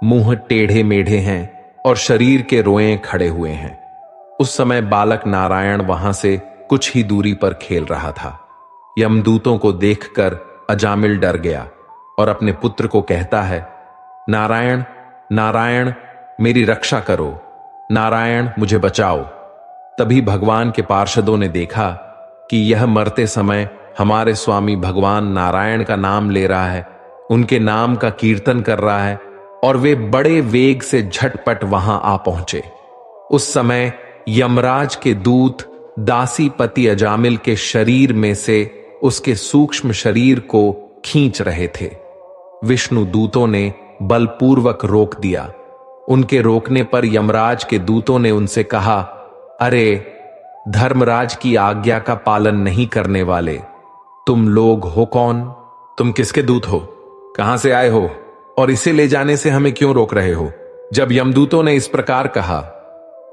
मुंह टेढ़े मेढ़े हैं और शरीर के रोएं खड़े हुए हैं। उस समय बालक नारायण वहां से कुछ ही दूरी पर खेल रहा था। यमदूतों को देखकर अजामिल डर गया और अपने पुत्र को कहता है, नारायण नारायण मेरी रक्षा करो, नारायण मुझे बचाओ। तभी भगवान के पार्षदों ने देखा कि यह मरते समय हमारे स्वामी भगवान नारायण का नाम ले रहा है, उनके नाम का कीर्तन कर रहा है, और वे बड़े वेग से झटपट वहां आ पहुंचे। उस समय यमराज के दूत दासीपति अजामिल के शरीर में से उसके सूक्ष्म शरीर को खींच रहे थे। विष्णु दूतों ने बलपूर्वक रोक दिया। उनके रोकने पर यमराज के दूतों ने उनसे कहा, अरे धर्मराज की आज्ञा का पालन नहीं करने वाले, तुम लोग हो कौन? तुम किसके दूत हो? कहां से आए हो? और इसे ले जाने से हमें क्यों रोक रहे हो? जब यमदूतों ने इस प्रकार कहा,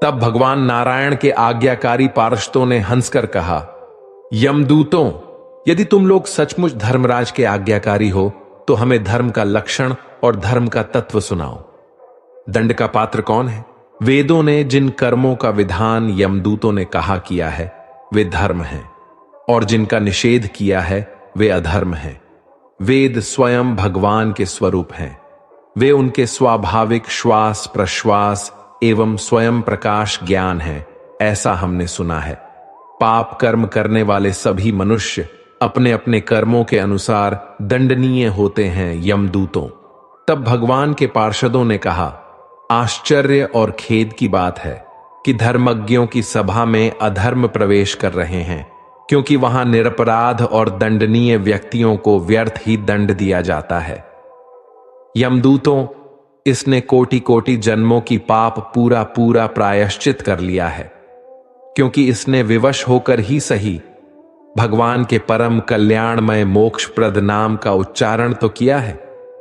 तब भगवान नारायण के आज्ञाकारी पार्षदों ने हंसकर कहा, यमदूतों, यदि तुम लोग सचमुच धर्मराज के आज्ञाकारी हो तो हमें धर्म का लक्षण और धर्म का तत्व सुनाओ। दंड का पात्र कौन है? वेदों ने जिन कर्मों का विधान यमदूतों ने कहा किया है वे धर्म हैं, और जिनका निषेध किया है वे अधर्म हैं। वेद स्वयं भगवान के स्वरूप हैं। वे उनके स्वाभाविक श्वास प्रश्वास एवं स्वयं प्रकाश ज्ञान है, ऐसा हमने सुना है। पाप कर्म करने वाले सभी मनुष्य अपने अपने कर्मों के अनुसार दंडनीय होते हैं यमदूतों। तब भगवान के पार्षदों ने कहा, आश्चर्य और खेद की बात है कि धर्मज्ञों की सभा में अधर्म प्रवेश कर रहे हैं, क्योंकि वहां निरपराध और दंडनीय व्यक्तियों को व्यर्थ ही दंड दिया जाता है। यमदूतों, इसने कोटि कोटि जन्मों की पाप पूरा पूरा प्रायश्चित कर लिया है, क्योंकि इसने विवश होकर ही सही भगवान के परम कल्याणमय मोक्षप्रद नाम का उच्चारण तो किया है।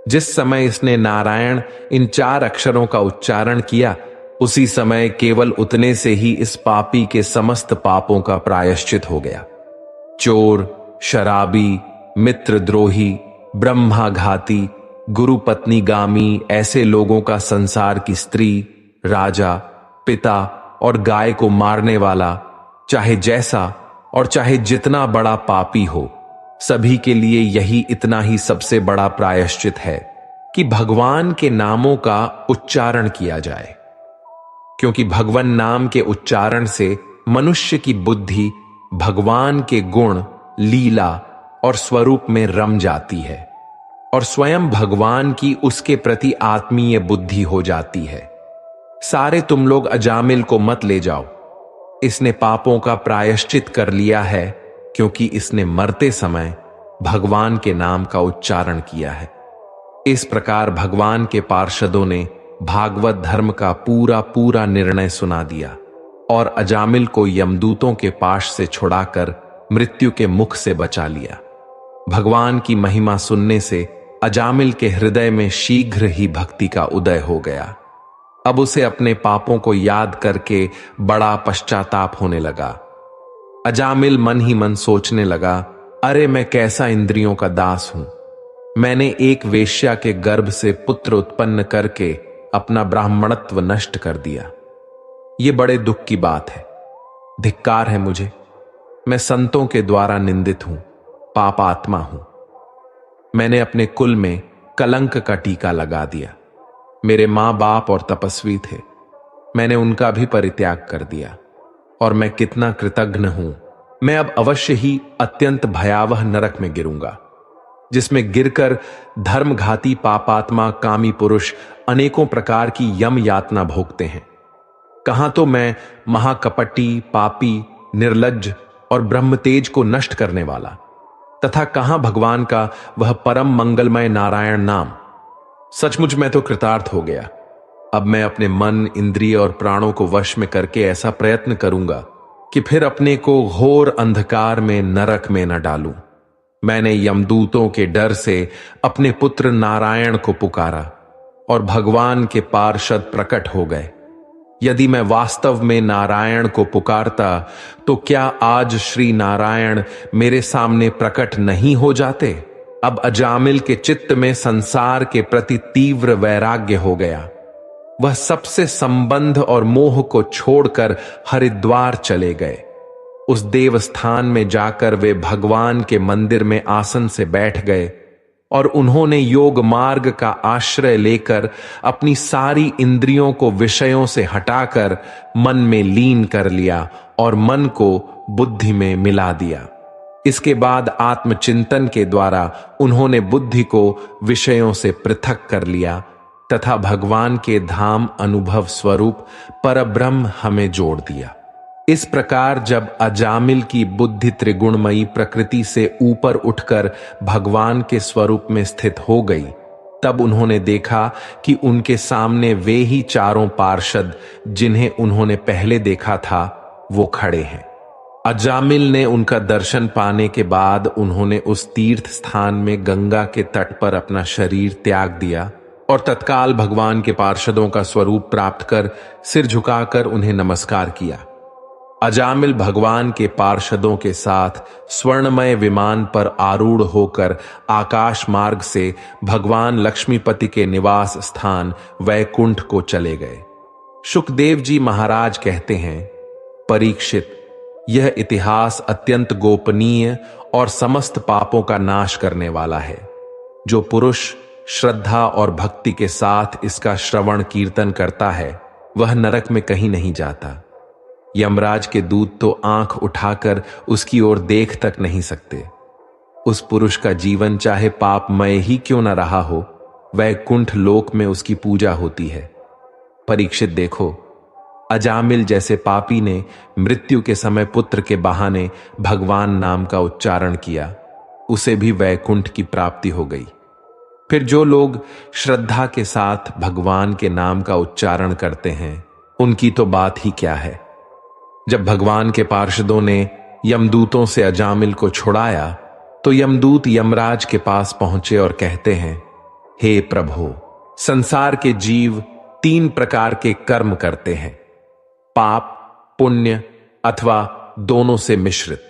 जिस समय इसने नारायण इन 4 अक्षरों का उच्चारण किया, उसी समय केवल उतने से ही इस पापी के समस्त पापों का प्रायश्चित हो गया। चोर, शराबी, मित्रद्रोही, ब्रह्माघाती, गुरु पत्नी गामी ऐसे लोगों का संसार की स्त्री, राजा, पिता और गाय को मारने वाला, चाहे जैसा और चाहे जितना बड़ा पापी हो, सभी के लिए यही इतना ही सबसे बड़ा प्रायश्चित है कि भगवान के नामों का उच्चारण किया जाए, क्योंकि भगवान नाम के उच्चारण से मनुष्य की बुद्धि भगवान के गुण, लीला और स्वरूप में रम जाती है और स्वयं भगवान की उसके प्रति आत्मीय बुद्धि हो जाती है। सारे तुम लोग अजामिल को मत ले जाओ, इसने पापों का प्रायश्चित कर लिया है क्योंकि इसने मरते समय भगवान के नाम का उच्चारण किया है। इस प्रकार भगवान के पार्षदों ने भागवत धर्म का पूरा पूरा निर्णय सुना दिया और अजामिल को यमदूतों के पाश से छुड़ाकर मृत्यु के मुख से बचा लिया। भगवान की महिमा सुनने से अजामिल के हृदय में शीघ्र ही भक्ति का उदय हो गया। अब उसे अपने पापों को याद करके बड़ा पश्चाताप होने लगा। अजामिल मन ही मन सोचने लगा, अरे मैं कैसा इंद्रियों का दास हूं। मैंने एक वेश्या के गर्भ से पुत्र उत्पन्न करके अपना ब्राह्मणत्व नष्ट कर दिया। यह बड़े दुख की बात है। धिक्कार है मुझे। मैं संतों के द्वारा निंदित हूं, पापात्मा हूं। मैंने अपने कुल में कलंक का टीका लगा दिया। मेरे मां बाप और तपस्वी थे, मैंने उनका भी परित्याग कर दिया। और मैं कितना कृतघ्न हूं। मैं अब अवश्य ही अत्यंत भयावह नरक में गिरूंगा, जिसमें गिरकर धर्मघाती पापात्मा कामी पुरुष अनेकों प्रकार की यम यातना भोगते हैं। कहां तो मैं महाकपटी, पापी, निर्लज्ज और ब्रह्मतेज को नष्ट करने वाला, तथा कहां भगवान का वह परम मंगलमय नारायण नाम। सचमुच मैं तो कृतार्थ हो गया। अब मैं अपने मन, इंद्रिय और प्राणों को वश में करके ऐसा प्रयत्न करूंगा कि फिर अपने को घोर अंधकार में, नरक में न डालूं। मैंने यमदूतों के डर से अपने पुत्र नारायण को पुकारा और भगवान के पार्षद प्रकट हो गए। यदि मैं वास्तव में नारायण को पुकारता तो क्या आज श्री नारायण मेरे सामने प्रकट नहीं हो जाते? अब अजामिल के चित्त में संसार के प्रति तीव्र वैराग्य हो गया। वह सबसे संबंध और मोह को छोड़कर हरिद्वार चले गए। उस देवस्थान में जाकर वे भगवान के मंदिर में आसन से बैठ गए और उन्होंने योग मार्ग का आश्रय लेकर अपनी सारी इंद्रियों को विषयों से हटाकर मन में लीन कर लिया और मन को बुद्धि में मिला दिया। इसके बाद आत्मचिंतन के द्वारा उन्होंने बुद्धि को विषयों से पृथक कर लिया तथा भगवान के धाम अनुभव स्वरूप परब्रह्म हमें जोड़ दिया। इस प्रकार जब अजामिल की बुद्धि त्रिगुणमयी प्रकृति से ऊपर उठकर भगवान के स्वरूप में स्थित हो गई, तब उन्होंने देखा कि उनके सामने वे ही चारों पार्षद जिन्हें उन्होंने पहले देखा था वो खड़े हैं। अजामिल ने उनका दर्शन पाने के बाद उन्होंने उस तीर्थ स्थान में गंगा के तट पर अपना शरीर त्याग दिया और तत्काल भगवान के पार्षदों का स्वरूप प्राप्त कर सिर झुकाकर उन्हें नमस्कार किया। अजामिल भगवान के पार्षदों के साथ स्वर्णमय विमान पर आरूढ़ होकर आकाश मार्ग से भगवान लक्ष्मीपति के निवास स्थान वैकुंठ को चले गए। शुकदेव जी महाराज कहते हैं, परीक्षित, यह इतिहास अत्यंत गोपनीय और समस्त पापों का नाश करने वाला है। जो पुरुष श्रद्धा और भक्ति के साथ इसका श्रवण कीर्तन करता है वह नरक में कहीं नहीं जाता। यमराज के दूत तो आंख उठाकर उसकी ओर देख तक नहीं सकते। उस पुरुष का जीवन चाहे पापमय ही क्यों न रहा हो, वैकुंठ लोक में उसकी पूजा होती है। परीक्षित देखो, अजामिल जैसे पापी ने मृत्यु के समय पुत्र के बहाने भगवान नाम का उच्चारण किया, उसे भी वैकुंठ की प्राप्ति हो गई। फिर जो लोग श्रद्धा के साथ भगवान के नाम का उच्चारण करते हैं, उनकी तो बात ही क्या है। जब भगवान के पार्षदों ने यमदूतों से अजामिल को छुड़ाया तो यमदूत यमराज के पास पहुंचे और कहते हैं, हे प्रभु, संसार के जीव 3 प्रकार के कर्म करते हैं, पाप, पुण्य अथवा दोनों से मिश्रित।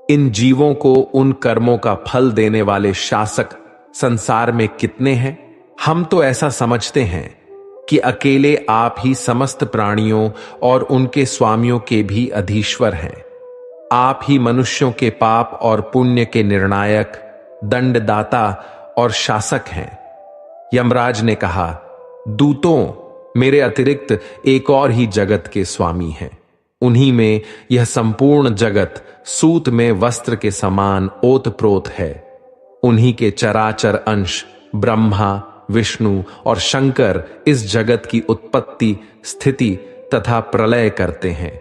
इन जीवों को उन कर्मों का फल देने वाले शासक संसार में कितने हैं? हम तो ऐसा समझते हैं कि अकेले आप ही समस्त प्राणियों और उनके स्वामियों के भी अधीश्वर हैं। आप ही मनुष्यों के पाप और पुण्य के निर्णायक, दंडदाता और शासक हैं। यमराज ने कहा, दूतों, मेरे अतिरिक्त एक और ही जगत के स्वामी हैं। उन्हीं में यह संपूर्ण जगत सूत में वस्त्र के समान ओतप्रोत है। उन्हीं के चराचर अंश ब्रह्मा, विष्णु और शंकर इस जगत की उत्पत्ति, स्थिति तथा प्रलय करते हैं।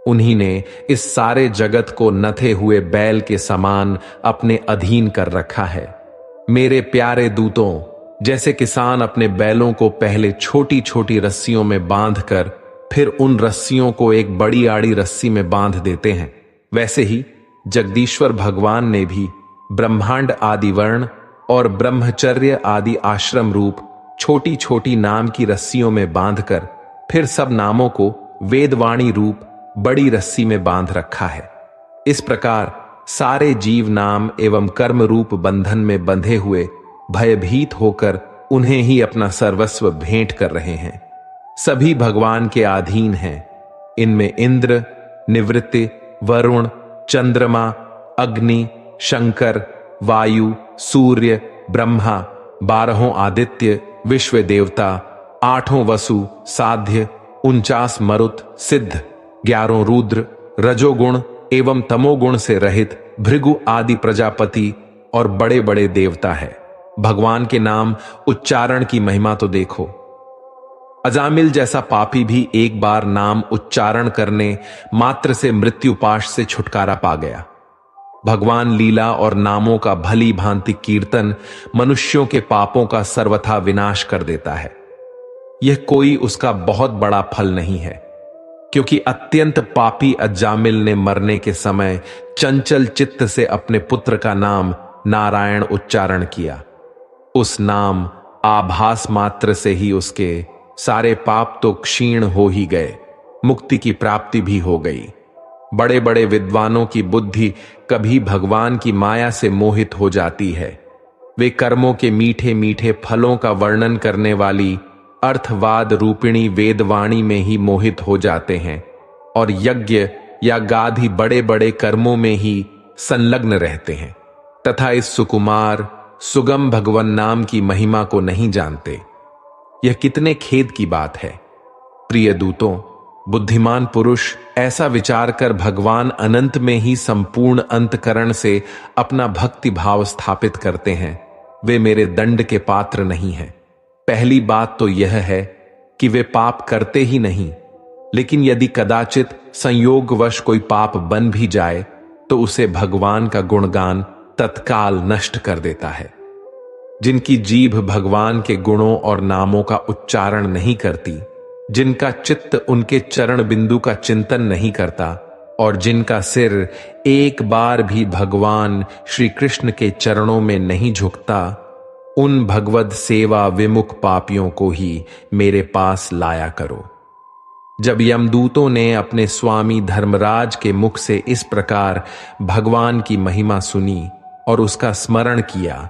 उन्हीं ने इस सारे जगत को नथे हुए बैल के समान अपने अधीन कर रखा है। मेरे प्यारे दूतों, जैसे किसान अपने बैलों को पहले छोटी छोटी रस्सियों में बांधकर फिर उन रस्सियों को एक बड़ी आड़ी रस्सी में बांध देते हैं, वैसे ही जगदीश्वर भगवान ने भी ब्रह्मांड आदि वर्ण और ब्रह्मचर्य आदि आश्रम रूप छोटी छोटी नाम की रस्सियों में बांधकर फिर सब नामों को वेदवाणी रूप बड़ी रस्सी में बांध रखा है। इस प्रकार सारे जीव नाम एवं कर्म रूप बंधन में बंधे हुए भयभीत होकर उन्हें ही अपना सर्वस्व भेंट कर रहे हैं। सभी भगवान के अधीन हैं। इनमें इंद्र, निवृत्ति, वरुण, चंद्रमा, अग्नि, शंकर, वायु, सूर्य, ब्रह्मा, 12 आदित्य, विश्व देवता, 8 वसु, साध्य, 49 मरुत, सिद्ध, 11 रुद्र, रजोगुण एवं तमोगुण से रहित भृगु आदि प्रजापति और बड़े बड़े देवता है। भगवान के नाम उच्चारण की महिमा तो देखो। अजामिल जैसा पापी भी एक बार नाम उच्चारण करने मात्र से मृत्युपाश से छुटकारा पा गया। भगवान लीला और नामों का भली भांति कीर्तन मनुष्यों के पापों का सर्वथा विनाश कर देता है। यह कोई उसका बहुत बड़ा फल नहीं है, क्योंकि अत्यंत पापी अजामिल ने मरने के समय चंचल चित्त से अपने पुत्र का नाम नारायण उच्चारण किया। उस नाम आभास मात्र से ही उसके सारे पाप तो क्षीण हो ही गए, मुक्ति की प्राप्ति भी हो गई। बड़े बड़े विद्वानों की बुद्धि कभी भगवान की माया से मोहित हो जाती है। वे कर्मों के मीठे मीठे फलों का वर्णन करने वाली अर्थवाद रूपिणी वेदवाणी में ही मोहित हो जाते हैं और यज्ञ या गाधी बड़े बड़े कर्मों में ही संलग्न रहते हैं तथा इस सुकुमार सुगम भगवन नाम की महिमा को नहीं जानते। यह कितने खेद की बात है। प्रिय दूतों, बुद्धिमान पुरुष ऐसा विचार कर भगवान अनंत में ही संपूर्ण अंतकरण से अपना भक्ति भाव स्थापित करते हैं, वे मेरे दंड के पात्र नहीं हैं। पहली बात तो यह है कि वे पाप करते ही नहीं, लेकिन यदि कदाचित संयोगवश कोई पाप बन भी जाए तो उसे भगवान का गुणगान तत्काल नष्ट कर देता है। जिनकी जीभ भगवान के गुणों और नामों का उच्चारण नहीं करती, जिनका चित्त उनके चरण बिंदु का चिंतन नहीं करता और जिनका सिर एक बार भी भगवान श्री कृष्ण के चरणों में नहीं झुकता, उन भगवद सेवा विमुख पापियों को ही मेरे पास लाया करो। जब यमदूतों ने अपने स्वामी धर्मराज के मुख से इस प्रकार भगवान की महिमा सुनी और उसका स्मरण किया,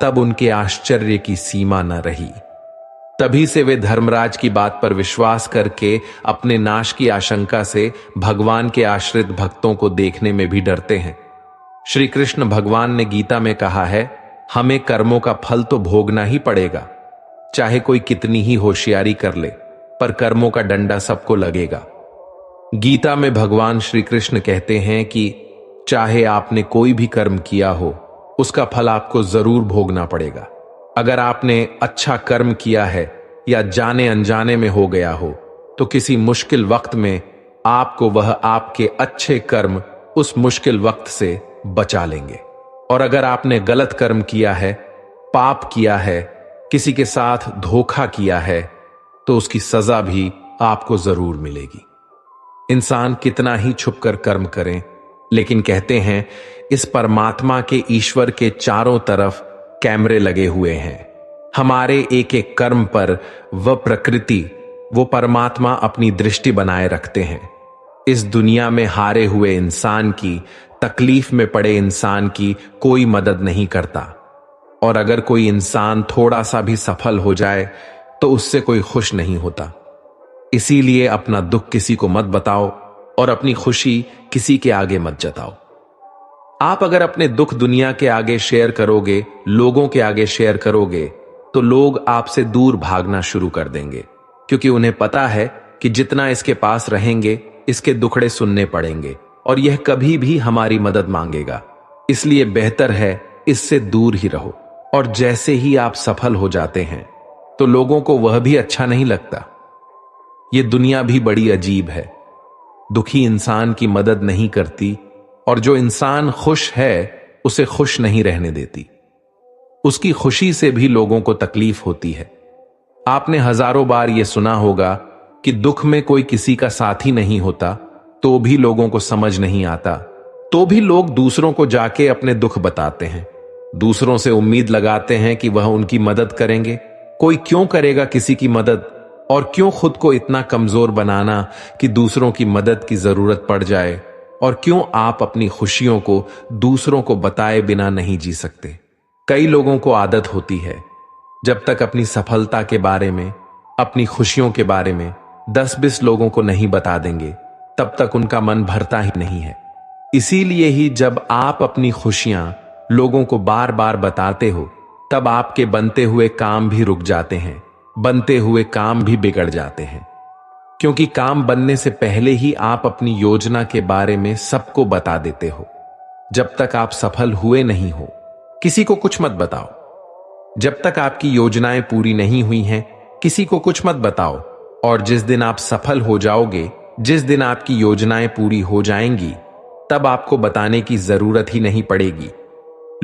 तब उनके आश्चर्य की सीमा न रही। तभी से वे धर्मराज की बात पर विश्वास करके अपने नाश की आशंका से भगवान के आश्रित भक्तों को देखने में भी डरते हैं। श्री कृष्ण भगवान ने गीता में कहा है, हमें कर्मों का फल तो भोगना ही पड़ेगा, चाहे कोई कितनी ही होशियारी कर ले, पर कर्मों का डंडा सबको लगेगा। गीता में भगवान श्री कृष्ण कहते हैं कि चाहे आपने कोई भी कर्म किया हो, उसका फल आपको जरूर भोगना पड़ेगा। अगर आपने अच्छा कर्म किया है या जाने अनजाने में हो गया हो, तो किसी मुश्किल वक्त में आपको वह आपके अच्छे कर्म उस मुश्किल वक्त से बचा लेंगे। और अगर आपने गलत कर्म किया है, पाप किया है, किसी के साथ धोखा किया है, तो उसकी सजा भी आपको जरूर मिलेगी। इंसान कितना ही छुपकर कर्म करें, लेकिन कहते हैं इस परमात्मा के ईश्वर के चारों तरफ कैमरे लगे हुए हैं। हमारे एक एक कर्म पर वह प्रकृति, वो परमात्मा अपनी दृष्टि बनाए रखते हैं। इस दुनिया में हारे हुए इंसान की, तकलीफ में पड़े इंसान की कोई मदद नहीं करता, और अगर कोई इंसान थोड़ा सा भी सफल हो जाए तो उससे कोई खुश नहीं होता। इसीलिए अपना दुख किसी को मत बताओ और अपनी खुशी किसी के आगे मत जताओ। आप अगर अपने दुख दुनिया के आगे शेयर करोगे, लोगों के आगे शेयर करोगे, तो लोग आपसे दूर भागना शुरू कर देंगे, क्योंकि उन्हें पता है कि जितना इसके पास रहेंगे इसके दुखड़े सुनने पड़ेंगे और यह कभी भी हमारी मदद मांगेगा। इसलिए बेहतर है इससे दूर ही रहो। और जैसे ही आप सफल हो जाते हैं तो लोगों को वह भी अच्छा नहीं लगता। यह दुनिया भी बड़ी अजीब है। दुखी इंसान की मदद नहीं करती और जो इंसान खुश है उसे खुश नहीं रहने देती। उसकी खुशी से भी लोगों को तकलीफ होती है। आपने हजारों बार यह सुना होगा कि दुख में कोई किसी का साथी नहीं होता, तो भी लोगों को समझ नहीं आता, तो भी लोग दूसरों को जाके अपने दुख बताते हैं। दूसरों से उम्मीद लगाते हैं कि वह उनकी मदद करेंगे। कोई क्यों करेगा किसी की मदद, और क्यों खुद को इतना कमजोर बनाना कि दूसरों की मदद की जरूरत पड़ जाए, और क्यों आप अपनी खुशियों को दूसरों को बताए बिना नहीं जी सकते। कई लोगों को आदत होती है, जब तक अपनी सफलता के बारे में, अपनी खुशियों के बारे में 10-20 लोगों को नहीं बता देंगे, तब तक उनका मन भरता ही नहीं है। इसीलिए ही जब आप अपनी खुशियां लोगों को बार बार बताते हो, तब आपके बनते हुए काम भी रुक जाते हैं, बनते हुए काम भी बिगड़ जाते हैं। क्योंकि काम बनने से पहले ही आप अपनी योजना के बारे में सबको बता देते हो। जब तक आप सफल हुए नहीं हो, किसी को कुछ मत बताओ। जब तक आपकी योजनाएं पूरी नहीं हुई हैं, किसी को कुछ मत बताओ। और जिस दिन आप सफल हो जाओगे, जिस दिन आपकी योजनाएं पूरी हो जाएंगी, तब आपको बताने की जरूरत ही नहीं पड़ेगी।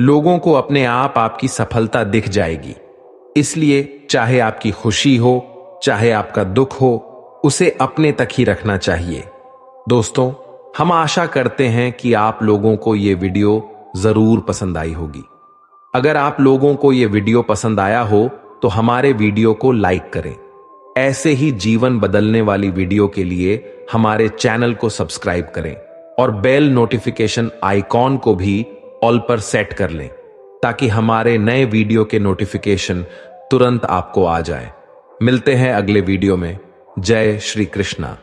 लोगों को अपने आप आपकी सफलता दिख जाएगी। इसलिए चाहे आपकी खुशी हो, चाहे आपका दुख हो, उसे अपने तक ही रखना चाहिए। दोस्तों, हम आशा करते हैं कि आप लोगों को यह वीडियो जरूर पसंद आई होगी। अगर आप लोगों को यह वीडियो पसंद आया हो तो हमारे वीडियो को लाइक करें। ऐसे ही जीवन बदलने वाली वीडियो के लिए हमारे चैनल को सब्सक्राइब करें और बेल नोटिफिकेशन आइकॉन को भी ऑल पर सेट कर लें, ताकि हमारे नए वीडियो के नोटिफिकेशन तुरंत आपको आ जाए। मिलते हैं अगले वीडियो में। जय श्री कृष्णा।